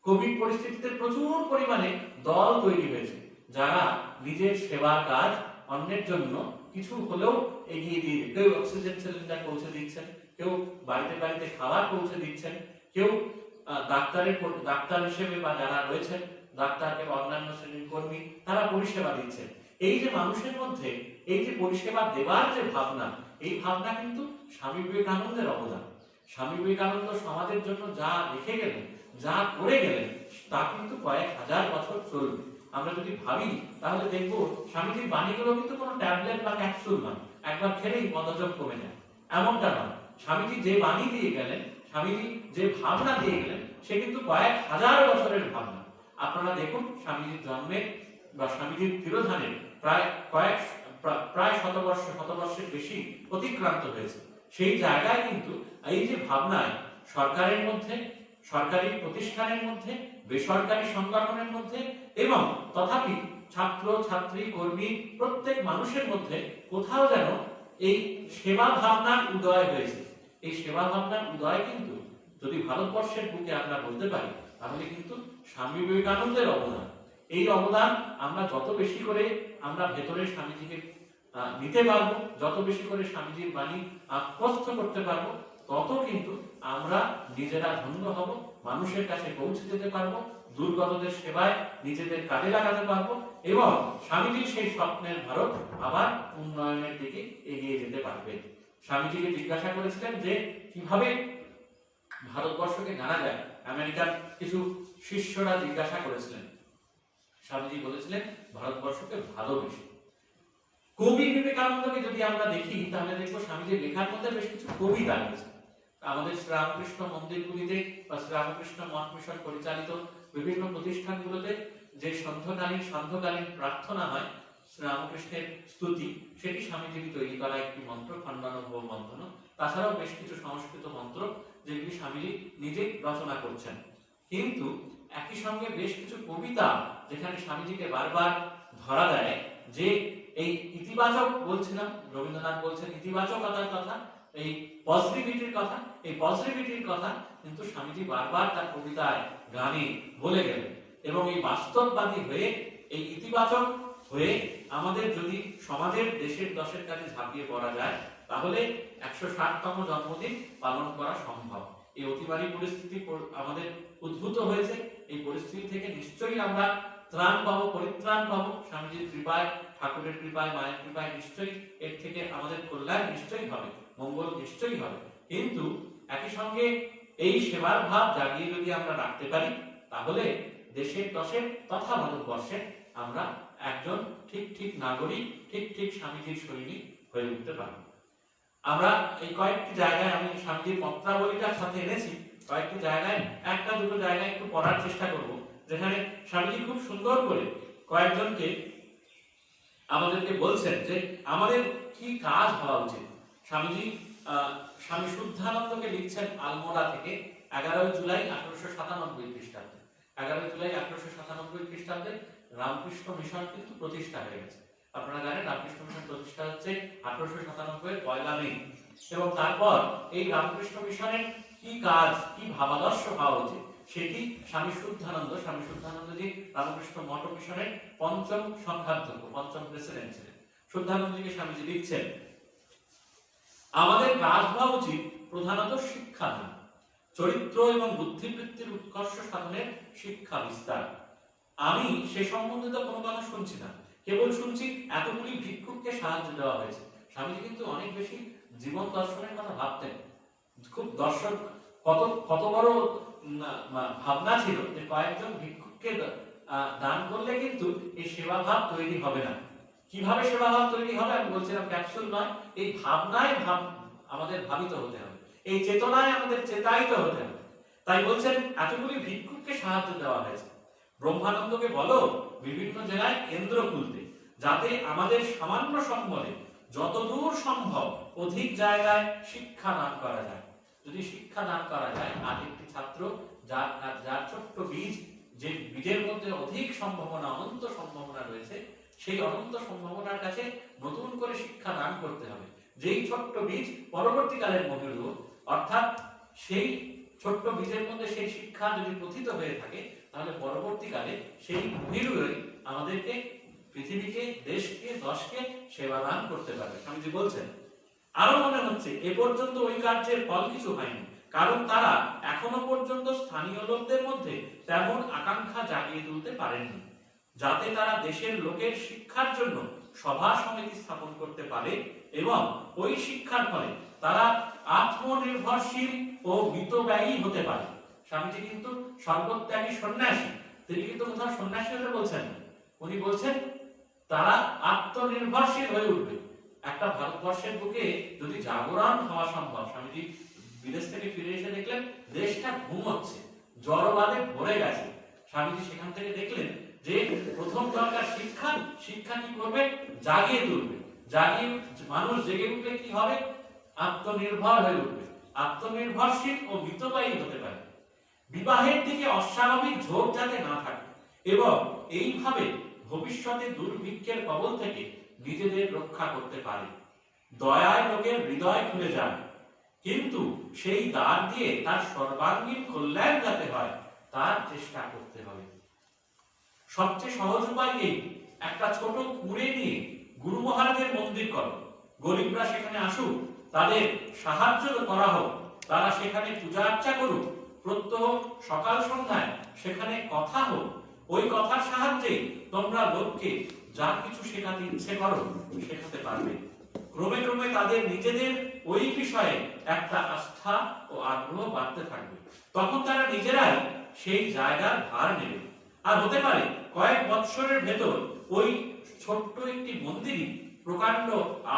কোভিড পরিস্থিতিতে প্রচুর পরিমাণে দল তৈরি হয়েছে, যারা নিজের সেবার কাজ অন্যের জন্য কিছু হলেও এগিয়ে দিয়ে, কেউ অক্সিজেন সিলিন্ডার পৌঁছে দিচ্ছেন, কেউ বাড়িতে বাড়িতে খাবার পৌঁছে দিচ্ছেন, কেউ ডাক্তার হিসেবে বা যারা রয়েছেন ডাক্তারকে বা অন্যান্য শ্রেণীর কর্মী, তারা পরিষেবা দিচ্ছেন। এই যে মানুষের মধ্যে এই যে পরিষেবা দেওয়ার যে ভাবনা, এই ভাবনা কিন্তু স্বামী বিবেকানন্দের অবদান। স্বামী বিবেকানন্দ সমাজের জন্য যা রেখে গেলেন, যা করে গেলেন, তা কিন্তু কয়েক হাজার বছর চলবে। আমরা যদি ভাবি তাহলে দেখবো স্বামীজির বাণীগুলো কিন্তু কোনো ট্যাবলেট বা ক্যাপসুল নয়, একবার খেলেই মনোযোগ কমে যায়, এমনটা নয়। স্বামীজি যে বাণী দিয়ে গেলেন, স্বামীজি যে ভাবনা দিয়ে গেলেন, সে কিন্তু কয়েক হাজার বছরের ভাবনা। আপনারা দেখুন স্বামীজির জন্মের বা স্বামীজির তিরোধানের প্রায় শতবর্ষের বেশি অতিক্রান্ত হয়েছে। সেই জায়গায় কিন্তু এই যে ভাবনায় সরকারের মধ্যে, সরকারি প্রতিষ্ঠানের মধ্যে, বেসরকারি সংগঠনের মধ্যে এবং তথাপি ছাত্র ছাত্রী কর্মী প্রত্যেক মানুষের মধ্যে কোথাও যেন এই সেবা ভাবনার উদয় হয়েছে। এই সেবা ভাবনার উদয় কিন্তু যদি ভারতবর্ষের বুকে আমরা বলতে পারি তাহলে কিন্তু স্বামী বিবেকানন্দের অবদান। এই অবদান আমরা যত বেশি করে আমরা ভেতরে স্বামীজিকে নিতে পারবো, যত বেশি করে স্বামীজির বাণী আত্মস্থ করতে পারবো, তত কিন্তু আমরা নিজেরা ধন্য হব, মানুষের কাছে পৌঁছে যেতে পারবো, দুর্গতদের সেবায় নিজেদের কাজে লাগাতে পারবো এবং স্বামীজির সেই স্বপ্নের ভারত আবার উন্নয়নের দিকে এগিয়ে যেতে পারবে। স্বামীজিকে জিজ্ঞাসা করেছিলেন যে কিভাবে ভারতবর্ষকে জানা যায়, আমেরিকার কিছু শিষ্যরা জিজ্ঞাসা করেছিলেন। স্বামীজি বলেছিলেন ভারতবর্ষকে ভালোবেসে। কবি বিবেকানন্দকে যদি আমরা দেখি তাহলে দেখবো স্বামীজির লেখার মধ্যে বেশ কিছু কবিতা রয়েছে। আমাদের শ্রীরামকৃষ্ণ মন্দিরগুলিতে বা শ্রীরামকৃষ্ণ মঠ মিশন পরিচালিত বিভিন্ন প্রতিষ্ঠানগুলোতে যে সান্ধ্যকালীন প্রার্থনা হয়, শ্রীরামকৃষ্ণের স্তুতি, সেটি স্বামীজি তৈরি করা একটি মন্ত্র, খণ্ডানুভব বন্ধন। তাছাড়াও বেশ কিছু সংস্কৃত মন্ত্র যেগুলি স্বামীজি নিজে রচনা করছেন। কিন্তু একই সঙ্গে বেশ কিছু কবিতা যেখানে স্বামীজিকে বারবার ধরা দেয় যে এই ইতিবাচক, বলছিলাম রবীন্দ্রনাথ বলছেন ইতিবাচকতার কথা, এই পজিটিভিটির কথা, এই পজিটিভিটির কথা কিন্তু স্বামীজি বারবার তার কবিতায়, গানে বলে গেলেন। এবং এই বাস্তববাদী হয়ে, এই ইতিবাচক হয়ে আমাদের যদি সমাজের, দেশের, দশের কাছে ঝাঁপিয়ে পড়া যায় তাহলে 160তম জন্মদিন পালন করা সম্ভব। এই অতিমারী পরিস্থিতি আমাদের উদ্ভূত হয়েছে, এই পরিস্থিতি থেকে নিশ্চয়ই আমরা ত্রাণ পাবো, পরিত্রাণ পাবো স্বামীজির কৃপায়, ঠাকুরের কৃপায়, মায়ের কৃপায়। নিশ্চয়ই এর থেকে আমাদের কল্যাণ নিশ্চয়ই হবে, মঙ্গল নিশ্চয়ই হবে। কিন্তু একই সঙ্গে এই সেবার ভাব জাগিয়ে যদি আমরা রাখতে পারি তাহলে দেশের, দশের তথা ভারতবর্ষের আমরা একজন ঠিক নাগরিক, ঠিক স্বামীজির সৈনিক হয়ে উঠতে পারবো। আমরা এই কয়েকটি জায়গায়, আমি স্বামীজির পত্রাবলীটার সাথে এনেছি, কয়েকটি জায়গায়, একটা দুটো জায়গায় একটু পড়ার চেষ্টা করব, যেখানে স্বামীজি খুব সুন্দর করে কয়েকজনকে আমাদেরকে বলছেন যে আমাদের কি কাজ হওয়া উচিত। স্বামীজি স্বামী শুদ্ধানন্দকে লিখছেন আলমোড়া থেকে 11 জুলাই 1897 খ্রিস্টাব্দে। 11 জুলাই 1897 খ্রিস্টাব্দে রামকৃষ্ণ মিশন কিন্তু প্রতিষ্ঠা হয়ে গেছে। আপনারা জানেন রামকৃষ্ণ মিশন প্রতিষ্ঠা হচ্ছে 1897 এর 1 মে। এবং তারপর এই রামকৃষ্ণ মিশনের কি কাজ, কি ভাবাদর্শ হওয়া উচিত সেটি স্বামী শুদ্ধানন্দজি রামকৃষ্ণ মঠ মিশনের 5ম সংখ্যাধ্যক্ষ, 5ম প্রেসিডেন্ট ছিলেন। শুদ্ধানন্দজিকে স্বামীজি লিখছেন, আমাদের কাজ হওয়া উচিত প্রধানত শিক্ষা দান, চরিত্র এবং বুদ্ধিবৃত্তির উৎকর্ষ সাধনের শিক্ষা বিস্তার। আমি সে সম্বন্ধিত কোনো কথা শুনছি না, কেবল শুনছি এতগুলি ভিক্ষুককে সাহায্য দেওয়া হয়েছে। স্বামীজি কিন্তু অনেক বেশি জীবন দর্শনের কথা ভাবতেন, খুব দর্শন, কত বড় ভাবনা ছিল যে কয়েকজন ভিক্ষুককে দান করলে কিন্তু এই সেবা ভাব তৈরি হবে না। কিভাবে সেবা ভাব তৈরি হবে আমি বলছিলাম, ক্যাপসুল নয়, এই ভাবনায় আমাদের ভাবিত হতে হবে, এই চেতনায় আমাদের চেতায়িত হতে হবে। তাই বলছেন এতগুলি ভিক্ষুককে সাহায্য দেওয়া হয়েছে। ব্রহ্মানন্দকে বলো বিভিন্ন জেলায় কেন্দ্র খুলতে, যাতে আমাদের সামান্য সম্বলে যতদূর সম্ভব অধিক জায়গায় শিক্ষা দান করা যায়। যদি শিক্ষা দান করা যায়, আজ একটি ছাত্র যার ছোট্ট বীজ, যে বীজের মধ্যে অধিক সম্ভাবনা, অনন্ত সম্ভাবনা রয়েছে, সেই অনন্ত সম্ভাবনার কাছে নতুন করে শিক্ষা দান করতে হবে। যেই ছোট্ট বীজ পরবর্তীকালের মহিরূহ, অর্থাৎ সেই ছোট্ট বীজের মধ্যে সেই শিক্ষা যদি প্রথিত হয়ে থাকে তাহলে পরবর্তীকালে সেই মহিরূহই আমাদেরকে, পৃথিবীকে, দেশকে, দশকে সেবা দান করতে পারবে। স্বামীজি বলছেন, আরো মনে হচ্ছে এ পর্যন্ত ওই কার্যের ফল কিছু হয়নি, কারণ তারা এখনো পর্যন্ত স্থানীয় লোকদের মধ্যে তেমন আকাঙ্ক্ষা জাগিয়ে তুলতে পারেননি। যাতে তারা দেশের লোকের শিক্ষার জন্য সভা সমিতি স্থাপন করতে পারে এবং ওই শিক্ষার ফলে তারা আত্মনির্ভরশীল ও মিতব্যয়ী হতে পারে। স্বামীজি কিন্তু সর্বত্যাগী সন্ন্যাসী, তিনি কিন্তু কোথাও সন্ন্যাসী হতে বলছেন না, উনি বলছেন তারা আত্মনির্ভরশীল হয়ে উঠবে। একটা ভারতবর্ষের বুকে যদি জাগরণ হওয়া সম্ভব, স্বামীজি বিদেশ থেকে ফিরে এসে দেখলেন দেশটা ঘুমোচ্ছে, জড়বাদে ভরে গেছে। স্বামীজি সেখান থেকে দেখলেন যে প্রথম দরকার শিক্ষা। শিক্ষা কি করবে? জাগিয়ে তুলবে। জাগিয়ে মানুষ জেগে উঠলে কি হবে? আত্মনির্ভর হয়ে উঠবে, আত্মনির্ভরশীল ও মিতব্যয়ী হতে পারে। বিবাহের দিকে অস্বাভাবিক ঝোঁক যাতে না থাকে এবং এইভাবে ভবিষ্যতে দুর্ভিক্ষের কবল থেকে নিজেদের রক্ষা করতে পারে। দয়ায় লোকের হৃদয় খুলে যায়, কিন্তু সেই দ্বার দিয়ে তার সর্বাঙ্গীন কল্যাণ যাতে হয় তার চেষ্টা করতে হবে। সবচেয়ে সহজ উপায় এই, একটা ছোট কুঁড়ে নিয়ে গুরু মহারাজের মন্দির করো, গরিবরা সেখানে আসুক, তাদের সাহায্য করা হোক, তারা সেখানে পূজা আর্চা করুক, প্রত্যহ সকাল সন্ধ্যায় সেখানে কথা হোক। ওই কথার সাহায্যে তোমরা লোককে যা কিছু শেখাতে ইচ্ছে করো শেখাতে পারবে। ক্রমে ক্রমে তাদের নিজেদের ওই বিষয়ে একটা আস্থা ও আগ্রহ বাড়তে থাকবে। তখন তারা নিজেরাই সেই জায়গার ভার নেবে। আর হতে পারে কয়েক বৎসরের ভেতর ওই ছোট্ট একটি মন্দিরই প্রকাণ্ড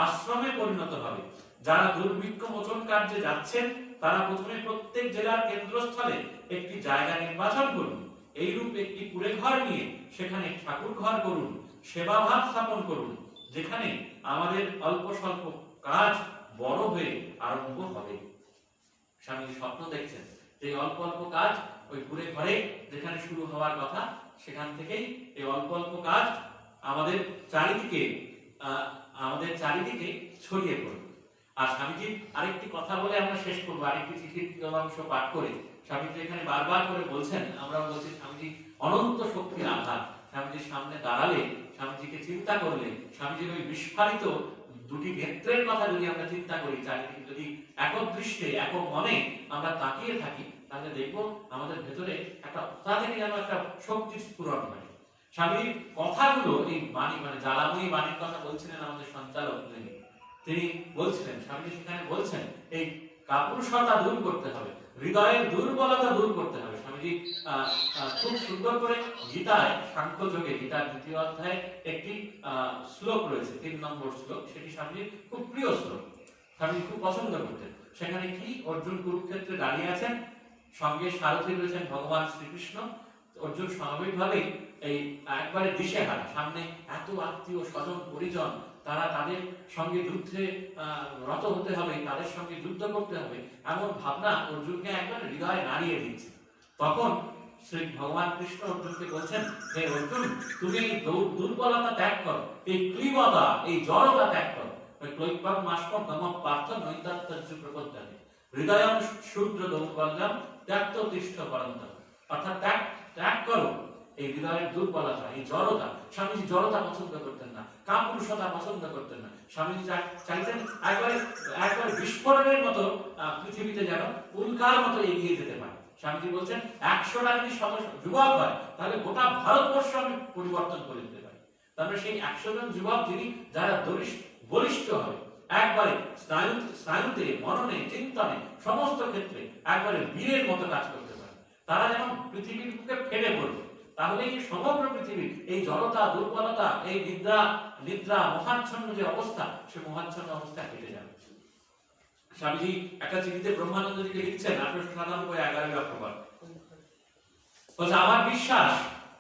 আশ্রমে পরিণত হবে। যারা দুর্ভিক্ষ মোচন কার্যে যাচ্ছেন তারা প্রথমে প্রত্যেক জেলার কেন্দ্রস্থলে একটি জায়গা নির্বাচন করুন। এইরূপ একটি কুঁড়ে ঘর নিয়ে সেখানে ঠাকুর ঘর করুন, সেবাভাব স্থাপন করুন, যেখানে আমাদের অল্প স্বল্প কাজ বড় হয়ে আরম্ভ হবে। স্বামীজি স্বপ্ন দেখছেন যে অল্প অল্প কাজ ওই কুঁড়ে ঘরে যেখানে শুরু হওয়ার কথা সেখান থেকেই এই অল্প অল্প কাজ আমাদের চারিদিকে ছড়িয়ে পড়বে। আর স্বামীজি আরেকটি কথা বলে আমরা শেষ করবো, আরেকটি চিঠির অংশ পাঠ করে। স্বামীজি এখানে বারবার করে বলছেন, আমরা বলছি স্বামীজি অনন্ত শক্তির আধার। স্বামীজির সামনে দাঁড়ালে, স্বামীজিকে চিন্তা করলে, স্বামীজির ওই বিস্ফারিত দুটি নেত্রের কথা যদি আমরা চিন্তা করি, চারিদিকে যদি একদৃষ্টে এক মনে আমরা তাকিয়ে থাকি, তাহলে দেখবো আমাদের ভেতরে একটা তা থেকে যেন একটা শক্তির স্ফুরণ হয়। স্বামীজির কথাগুলো এই বাণী মানে জ্বালাময়ী বাণীর কথা বলছিলেন আমাদের সঞ্চালক, তিনি বলছিলেন, স্বামীজি সেখানে বলছেন এই কাপুরুষতা দূর করতে হবে, হৃদয়ের দুর্বলতা দূর করতে হবে। স্বামীজি খুব সুন্দর করে গীতায় সাংখ্য যোগে, গীতার 2য় অধ্যায়ে একটি শ্লোক রয়েছে, 3 নম্বর শ্লোক, সেটি স্বামীজির খুব প্রিয় শ্লোক, স্বামীজি খুব পছন্দ করতেন। সেখানে কি, অর্জুন কুরুক্ষেত্রে দাঁড়িয়ে আছেন, সঙ্গে সারথী রয়েছেন ভগবান শ্রীকৃষ্ণ। অর্জুন স্বাভাবিকভাবেই এই একবারে দিশেহারা, সামনে এত আত্মীয় স্বজন পরিজন, তারা তাদের সঙ্গে যুদ্ধে রত হতে হবে, তাদের সঙ্গে যুদ্ধ করতে হবে, এমন ভাবনা অর্জুনকে একবার হৃদয়ে নাড়িয়ে দিচ্ছে। তখন শ্রী ভগবান কৃষ্ণ অর্জুনকে বলছেন, হে অর্জুন, তুমি এই দুর্বলতা ত্যাগ করো, এই ক্লীবতা, এই জড়তা ত্যাগ করো। ওই ক্লৈপম মাস্পম গমঃ পার্থ নৈতাত্তর্য প্রপদ্যতে হৃদয়ং শূদ্র দৌর্বল্যম ত্যাক্ত তিষ্ঠ পরন্তপ। অর্থাৎ ত্যাগ করো এই হৃদয়ের দুর্বলতা, এই জড়তা। স্বামীজি জড়তা পছন্দ করতেন না, কাপুরুষতা পছন্দ করতেন না। স্বামীজি চাইতেন একবারে বিস্ফোরণের মতো পৃথিবীতে যেন উল্কার মতো এগিয়ে যেতে পারে। স্বামীজি বলছেন 100টা যদি যুবক হয় তাহলে গোটা ভারতবর্ষ আমি পরিবর্তন করে দিতে পারি। তাহলে সেই 100 জন যুবক যিনি যারা বলিষ্ঠ হবে, একবারে স্নায়ুতে, মননে, চিন্তনে, সমস্ত ক্ষেত্রে একবারে বীরের মতো কাজ করতে পারে, তারা যেমন পৃথিবীর বুকে ফেটে পড়বে, তাহলে এই সমগ্র পৃথিবীর এই জড়তা, দুর্বলতা, এই নিদ্রা মোহাচ্ছন্ন যে অবস্থা, সে মোহাচ্ছন্ন অবস্থা কেটে যাবে। স্বামীজি একটা চিঠিতে ব্রহ্মানন্দজিকে লিখছেন 1897 11 অক্টোবর, বলছে আমার বিশ্বাস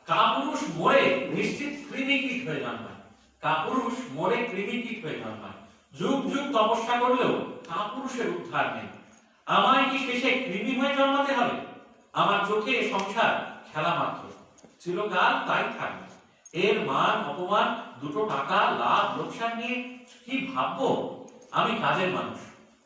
কাপুরুষ মরে নিশ্চিত কৃমিকীট হয়ে জন্মায়, কাপুরুষ মরে কৃমিকীট হয়ে জন্মায়, যুগ যুগ তপস্যা করলেও কাপুরুষের উদ্ধার নেই। আমায় কি শেষে কৃমি হয়ে জন্মাতে হবে? আমার চোখে সংসার খেলা মাত্র, চিরকাল তাই থাকবে। এর মান অপমান, দুটো টাকা লাভ লোকসান নিয়ে কি ভাববো? আমি কাজের মানুষ,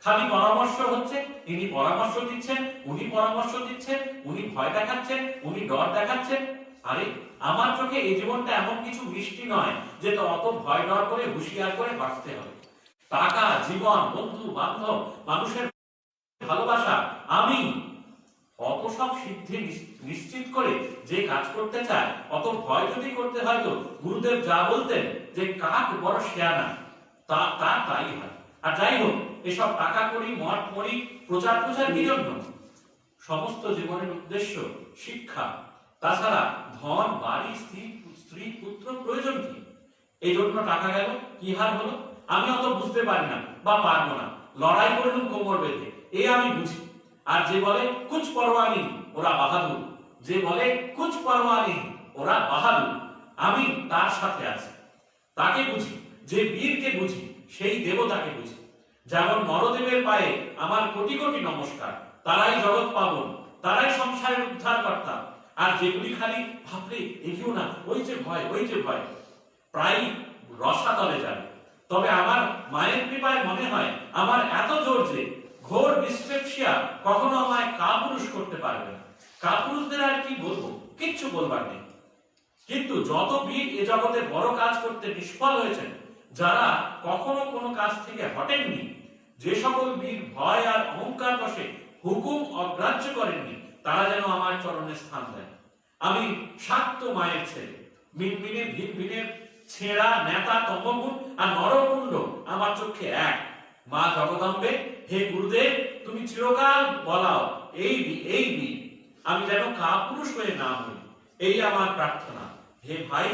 খালি পরামর্শ হচ্ছে, ইনি পরামর্শ দিচ্ছেন, উনি পরামর্শ দিচ্ছেন, উনি ভয় দেখাচ্ছেন, উনি ডর দেখাচ্ছেন। আরে আমার চোখে এই জীবনটা এমন কিছু মিষ্টি নয় যে তো অত ভয় ডর করে হুঁশিয়ার করে বাঁচতে হবে। টাকা, জীবন, বন্ধু বান্ধব, মানুষের ভালোবাসা, আমি অত সব সিদ্ধি নিশ্চিত করে যে কাজ করতে চায়, অত ভয় যদি করতে হয়, তো গুরুদেব যা বলতেন যে কাক বড় শেয়ানা, তাই হয়। আর যাই হোক, এসব টাকা করি, মঠ মরি, প্রচার কি জন্য? সমস্ত জীবনের উদ্দেশ্য শিক্ষা। তাছাড়া ধন, বাড়ি, স্ত্রী পুত্র প্রয়োজন কি? এই জন্য টাকা গেল, কি হার হলো? আমি অত বুঝতে পারি না বা পারবো না। লড়াই করলুম কোমর বেঁধে, এ আমি বুঝি। আর যে বলে কুছ পরোয়া নেই, ওরা বাহাদুর। যে বলে কুছ পরোয়া নেই, ওরা বাহাদুর। আমি তার সাথে আছি, তাকে বুঝি। যে বীরকে বুঝি, সেই দেবতাকে বুঝি। যেমন নরদেবের পায়ে আমার কোটি কোটি নমস্কার, তারাই জগৎ পাবন, তারাই সংসারের উদ্ধারকর্তা। আর যেগুলি খালি ভাবলে এগিয়েও না, ওই যে ভয়, ওই যে ভয়, প্রায় রসাতলে যাবে। তবে আমার মায়ের কৃপায় মনে হয় আমার এত জোর যে ঘোর ডিসপেপসিয়া কখনো আমায় কাপুরুষ করতে পারবে না। কাপুরুষদের আর কি বলবো, কিচ্ছু বলবার নেই। কিন্তু যত বীর এ জগতে বড় কাজ করতে নিষ্ফল হয়েছেন, যারা কখনো কোনো কাজ থেকে হটেননি, যে সকল বীর ভয় আর অহংকার বশে হুকুম অগ্রাহ্য করেননি, তারা যেন আমার চরণে স্থান দেন। আমি শাক্ত মায়ের ছেলে, মিনমিনে ভিনভিনের ছেঁড়া নেতা তমগুণ আর নরকুণ্ড আমার চোখে এক। মা জগদম্বে, হে গুরুদেব, তুমি চিরকাল বলাও এই বি, আমি যেন কাপুরুষ হয়ে না হই, এই আমার প্রার্থনা। হে ভাই,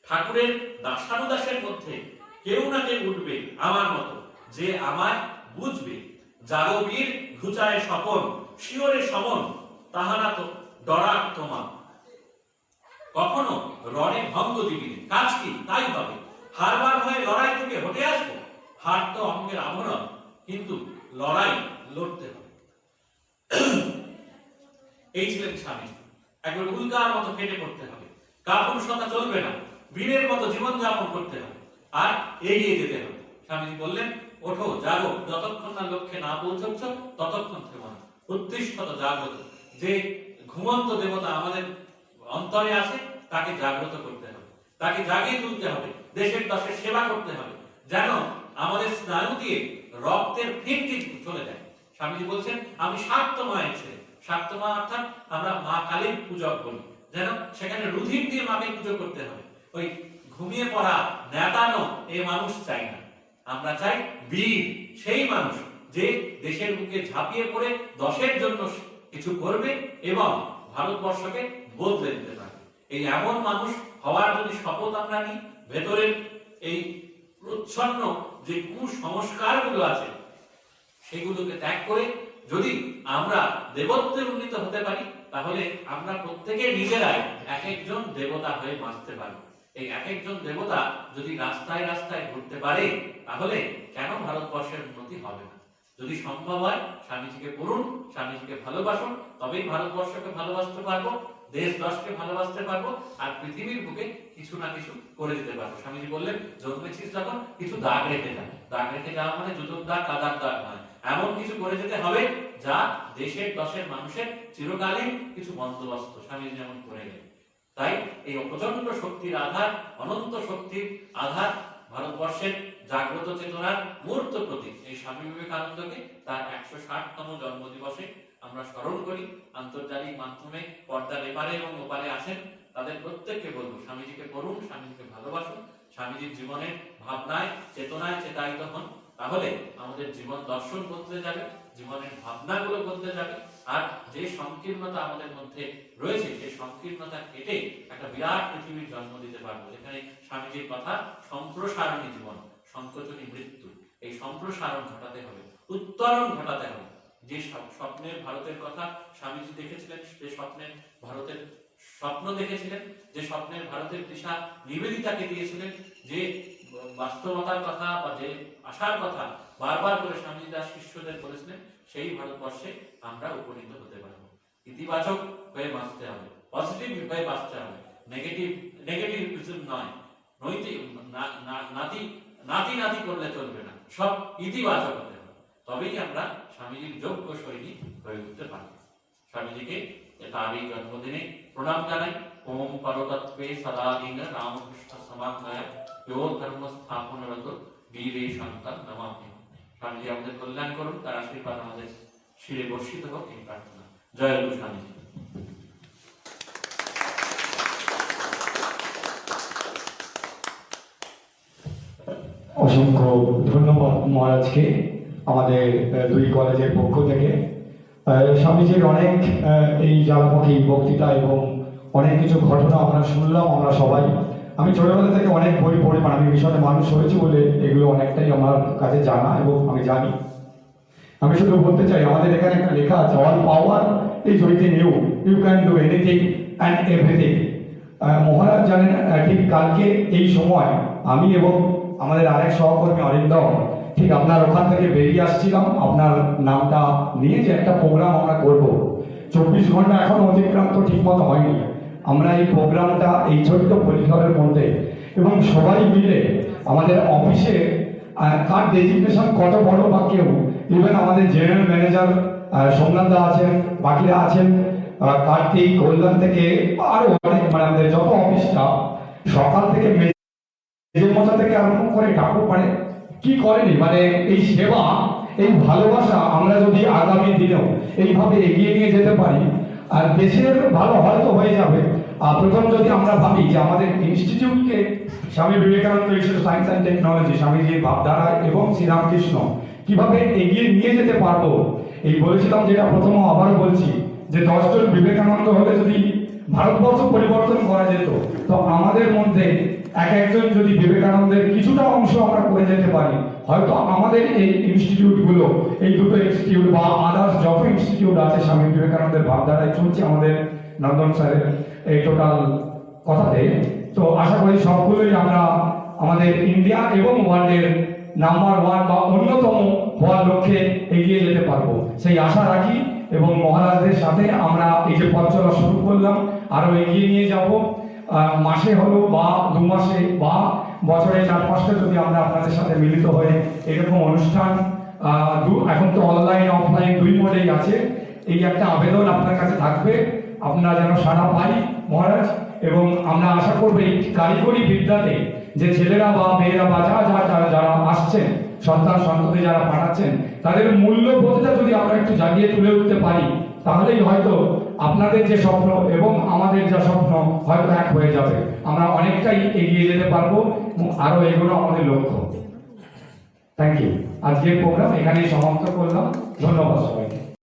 ঠাকুরের দাসানুদাসের মধ্যে কেউ না কেউ উঠবে আমার মতো, যে আমায় বুঝবে। জাগবীর ঘুচায় স্বপন, শিওরে সমন, তাহারা তো ডরাক তোমা। কখনো রণে ভঙ্গ দিবি, কাজ কি তাই হবে। হারবার ভয়ে লড়াই থেকে হটে আসবো। হার তো অঙ্গের আভরণ, কিন্তু লড়াই লড়তে হবে। এই ছিলেন স্বামী। একবার উল্কার মতো কেটে পড়তে হবে, কাপুরুষতা চলবে না, বীরের মতো জীবন যাপন করতে হবে, আর এগিয়ে যেতে হবে। স্বামীজি বললেন, ওঠো, জাগো, যতক্ষণ না লক্ষ্যে না পৌঁছচ্ছ ততক্ষণ থেমো না, উত্তিষ্ঠত জাগ্রত। যে ঘুমন্ত দেবতা আমাদের অন্তরে আছে, তাকে জাগ্রত করতে হবে, তাকে জাগিয়ে তুলতে হবে, দেশের দশের সেবা করতে হবে, যেন আমাদের স্নায়ু দিয়ে রক্তের ফিনকি চলে যায়। স্বামীজি বলছেন, আমি শাক্ত মায়ের ছেলে। শাক্ত মা অর্থাৎ আমরা মা কালীর পূজক বলি, যেন সেখানে রুধির দিয়ে মাকে পুজো করতে হবে। ওই ঘুমিয়ে পড়া নেতানো এ মানুষ চাই না, আমরা চাই বীর, সেই মানুষ যে দেশের বুকে ঝাঁপিয়ে পড়ে দশের জন্য কিছু করবে এবং ভারতবর্ষকে বদলে দিতে পারবে। এই এমন মানুষ হওয়ার যদি শপথ আমরা নিই, ভেতরের এই প্রচ্ছন্ন যে কুসংস্কার গুলো আছে সেগুলোকে ত্যাগ করে যদি আমরা দেবত্বে উন্নীত হতে পারি, তাহলে আমরা প্রত্যেকে নিজেরাই এক একজন দেবতা হয়ে বাঁচতে পারবো। এই এক একজন দেবতা যদি রাস্তায় রাস্তায় ঘুরতে পারে, তাহলে কেন ভারতবর্ষের উন্নতি হবে না? যদি সম্ভব হয়, স্বামীজিকে পড়ুন, স্বামীজিকে ভালোবাসুন, তবেই ভারতবর্ষকে ভালোবাসতে পারবো, দেশ দশকে ভালোবাসতে পারবো, আর পৃথিবীর বুকে কিছু না কিছু করে দিতে পারবো। স্বামীজি বললেন, জন্মেছিস যখন কিছু দাগ রেখে যা। দাগ রেখে যাওয়া মানে জুতোর দাগ, কাদার দাগ নয়। এমন কিছু করে যেতে হবে যা দেশের দশের মানুষের চিরকালীন কিছু বন্দোবস্ত স্বামীজি যেমন করে গেলেন। তাই এই প্রচন্ড শক্তির আধার, অনন্ত শক্তির আধার, ভারতবর্ষের জাগ্রত চেতনার মূর্ত প্রতীক এই স্বামী বিবেকানন্দকে তার 160তম জন্মদিবসে আমরা স্মরণ করি। আন্তর্জাতিক মাধ্যমে পর্দার এপারে এবং ওপারে আছেন, তাদের প্রত্যেককে বলবো, স্বামীজিকে পড়ুন, স্বামীজিকে ভালোবাসুন, স্বামীজির জীবনের ভাবনায় চেতনায় চেতায়িত হন। তাহলে আমাদের জীবন দর্শন বদলে যাবে, জীবনের ভাবনাগুলো বদলে যাবে, আর যে সংকীর্ণতা আমাদের মধ্যে রয়েছে সেই সংকীর্ণতা কেটে একটা বিরাট পৃথিবীর জন্ম দিতে পারবো, যেখানে স্বামীজির কথা সম্প্রসারণী জীবন, সংকোচনী মৃত্যু, এই সম্প্রসারণ ঘটাতে হবে, উত্তরণ ঘটাতে হবে। যে স্বপ্নের ভারতের কথা স্বামীজি দেখেছিলেন, যে স্বপ্নের ভারতের স্বপ্ন দেখেছিলেন, যে স্বপ্নের ভারতের দিশা নিবেদিতাকে দিয়েছিলেন, যে বাস্তবতার কথা বা যে আশার কথা বারবার করে স্বামীজি তার শিষ্যদের বলেছিলেন, সেই ভারতবর্ষে আমরা উপনীত হতে পারবো। ইতিবাচক হয়ে বাঁচতে হবে, পজিটিভ হয়ে বাঁচতে হবে, নেগেটিভ নয়, নৈতিক নাতি নাতি করলে চলবে না, সব ইতিবাচক হতে হবে, তবেই আমরা স্বামীজির যোগ্য সৈনিক হয়ে উঠতে পারবো। স্বামীজিকে তার এই জন্মদিনে প্রণাম জানাই। ওম পরতত্ত্বে সদাদিন রামকৃষ্ণ সমাধ্যায় ইয়ো ধর্ম স্থাপনরত বীরে সন্তান নমামি। স্বামীজি আমাদের কল্যাণ করুন, তার আশীর্বাদ আমাদের শিরে বর্ষিত হোক, এই প্রার্থনা। জয় গুরু স্বামীজি। অসংখ্য ধন্যবাদ মহারাজকে আমাদের দুই কলেজের পক্ষ থেকে। স্বামীজির অনেক এই জালমুখী বক্তৃতা এবং অনেক কিছু ঘটনা আমরা শুনলাম আমরা সবাই। আমি ছোটবেলা থেকে অনেক বই পড়ি, মানে আমি মিশনে মানুষ হয়েছি বলে এগুলো অনেকটাই আমার কাছে জানা এবং আমি জানি। আমি শুধু বলতে চাই, আমাদের এখানে একটা লেখা আছে, all power is within you, you can do anything and everything. Maharaj জানেন, ঠিক কালকে এই সময় আমি এবং আমাদের আরেক সহকর্মী অরিন্দম ঠিক আপনার ওখান থেকে বেরিয়ে আসছিলাম আপনার নামটা নিয়ে, যে একটা প্রোগ্রাম আমরা করব। 24 ঘন্টা এখন অতিক্রান্ত ঠিক মতো হয়নি। আমরা এই প্রোগ্রামটা এই ছোট্ট পরিসরের মধ্যে এবং সবাই মিলে আমাদের অফিসে কার ডেজিগনেশন কত বড় বা কেউ, ইভেন আমাদের জেনারেল ম্যানেজার সোমনাথদা আছেন, বাকিরা আছেন, কার্তিক কল্যাণ থেকে আরো অনেক, মানে আমাদের যত অফিস স্টাফ সকাল থেকে মজা থেকে আরম্ভ করে ঠাকুর মানে কি করেনি, মানে এই সেবা, এই ভালোবাসা আমরা যদি আগামী দিনেও এইভাবে এগিয়ে নিয়ে যেতে পারি, আর দেশের ভালো হয়তো হয়ে যাবে। প্রথম যদি আমরা ভাবি যে আমাদের ইনস্টিটিউটকে স্বামী Vivekananda institute of science and technology, স্বামীজির ভাবধারা এবং শ্রীরামকৃষ্ণ কিভাবে এগিয়ে নিয়ে যেতে পারবো, এই বলেছিলাম যেটা প্রথম আবারও বলছি, যে 10 জন বিবেকানন্দ হলে যদি ভারতবর্ষ পরিবর্তন করা যেত, তো আমাদের মধ্যে একজন যদি বিবেকানন্দের কিছুটা অংশ আমরা করে যেতে পারি, হয়তো আমাদের এই ইনস্টিটিউটগুলো, এই দুটো ইনস্টিটিউট বা আদার্স যত ইনস্টিটিউট আছে স্বামী বিবেকানন্দের ভাবধারায় চলছে আমাদের নন্দন স্যারের এই টোটাল কথাতে, তো আশা করি সবগুলোই আমরা আমাদের ইন্ডিয়া এবং ওয়ার্ল্ডের নাম্বার 1 বা অন্যতম হওয়ার লক্ষ্যে এগিয়ে যেতে পারবো, সেই আশা রাখি। এবং মহারাজদের সাথে আমরা এই যে পথ চলা শুরু করলাম, আরো এগিয়ে নিয়ে যাব। মাসে হলো বা 2 মাসে বা বছরে 4-5টা যদি আমরা আপনাদের সাথে মিলিত হয়ে এরকম অনুষ্ঠান, এখন তো অনলাইন অফলাইন দুই মোডেই আছে, এই একটা আবেদন আপনার কাছে থাকবে, আপনারা যেন সাড়া পাই মহারাজ। এবং আমরা আশা করবো এই কারিগরি বিদ্যাতে যে ছেলেরা বা মেয়েরা বা যারা আসছেন, সন্তান সন্ততি যারা পাঠাচ্ছেন, তাদের মূল্যবোধটা যদি আমরা একটু জাগিয়ে তুলে উঠতে পারি, তাহলেই হয়তো আপনাদের যে স্বপ্ন এবং আমাদের যা স্বপ্ন হয়তো এক হয়ে যাবে, আমরা অনেকটাই এগিয়ে যেতে পারবো, আরো এগুলো আমাদের লক্ষ্য। Thank you. আজকের প্রোগ্রাম এখানেই সমাপ্ত করলাম। ধন্যবাদ সবাইকে।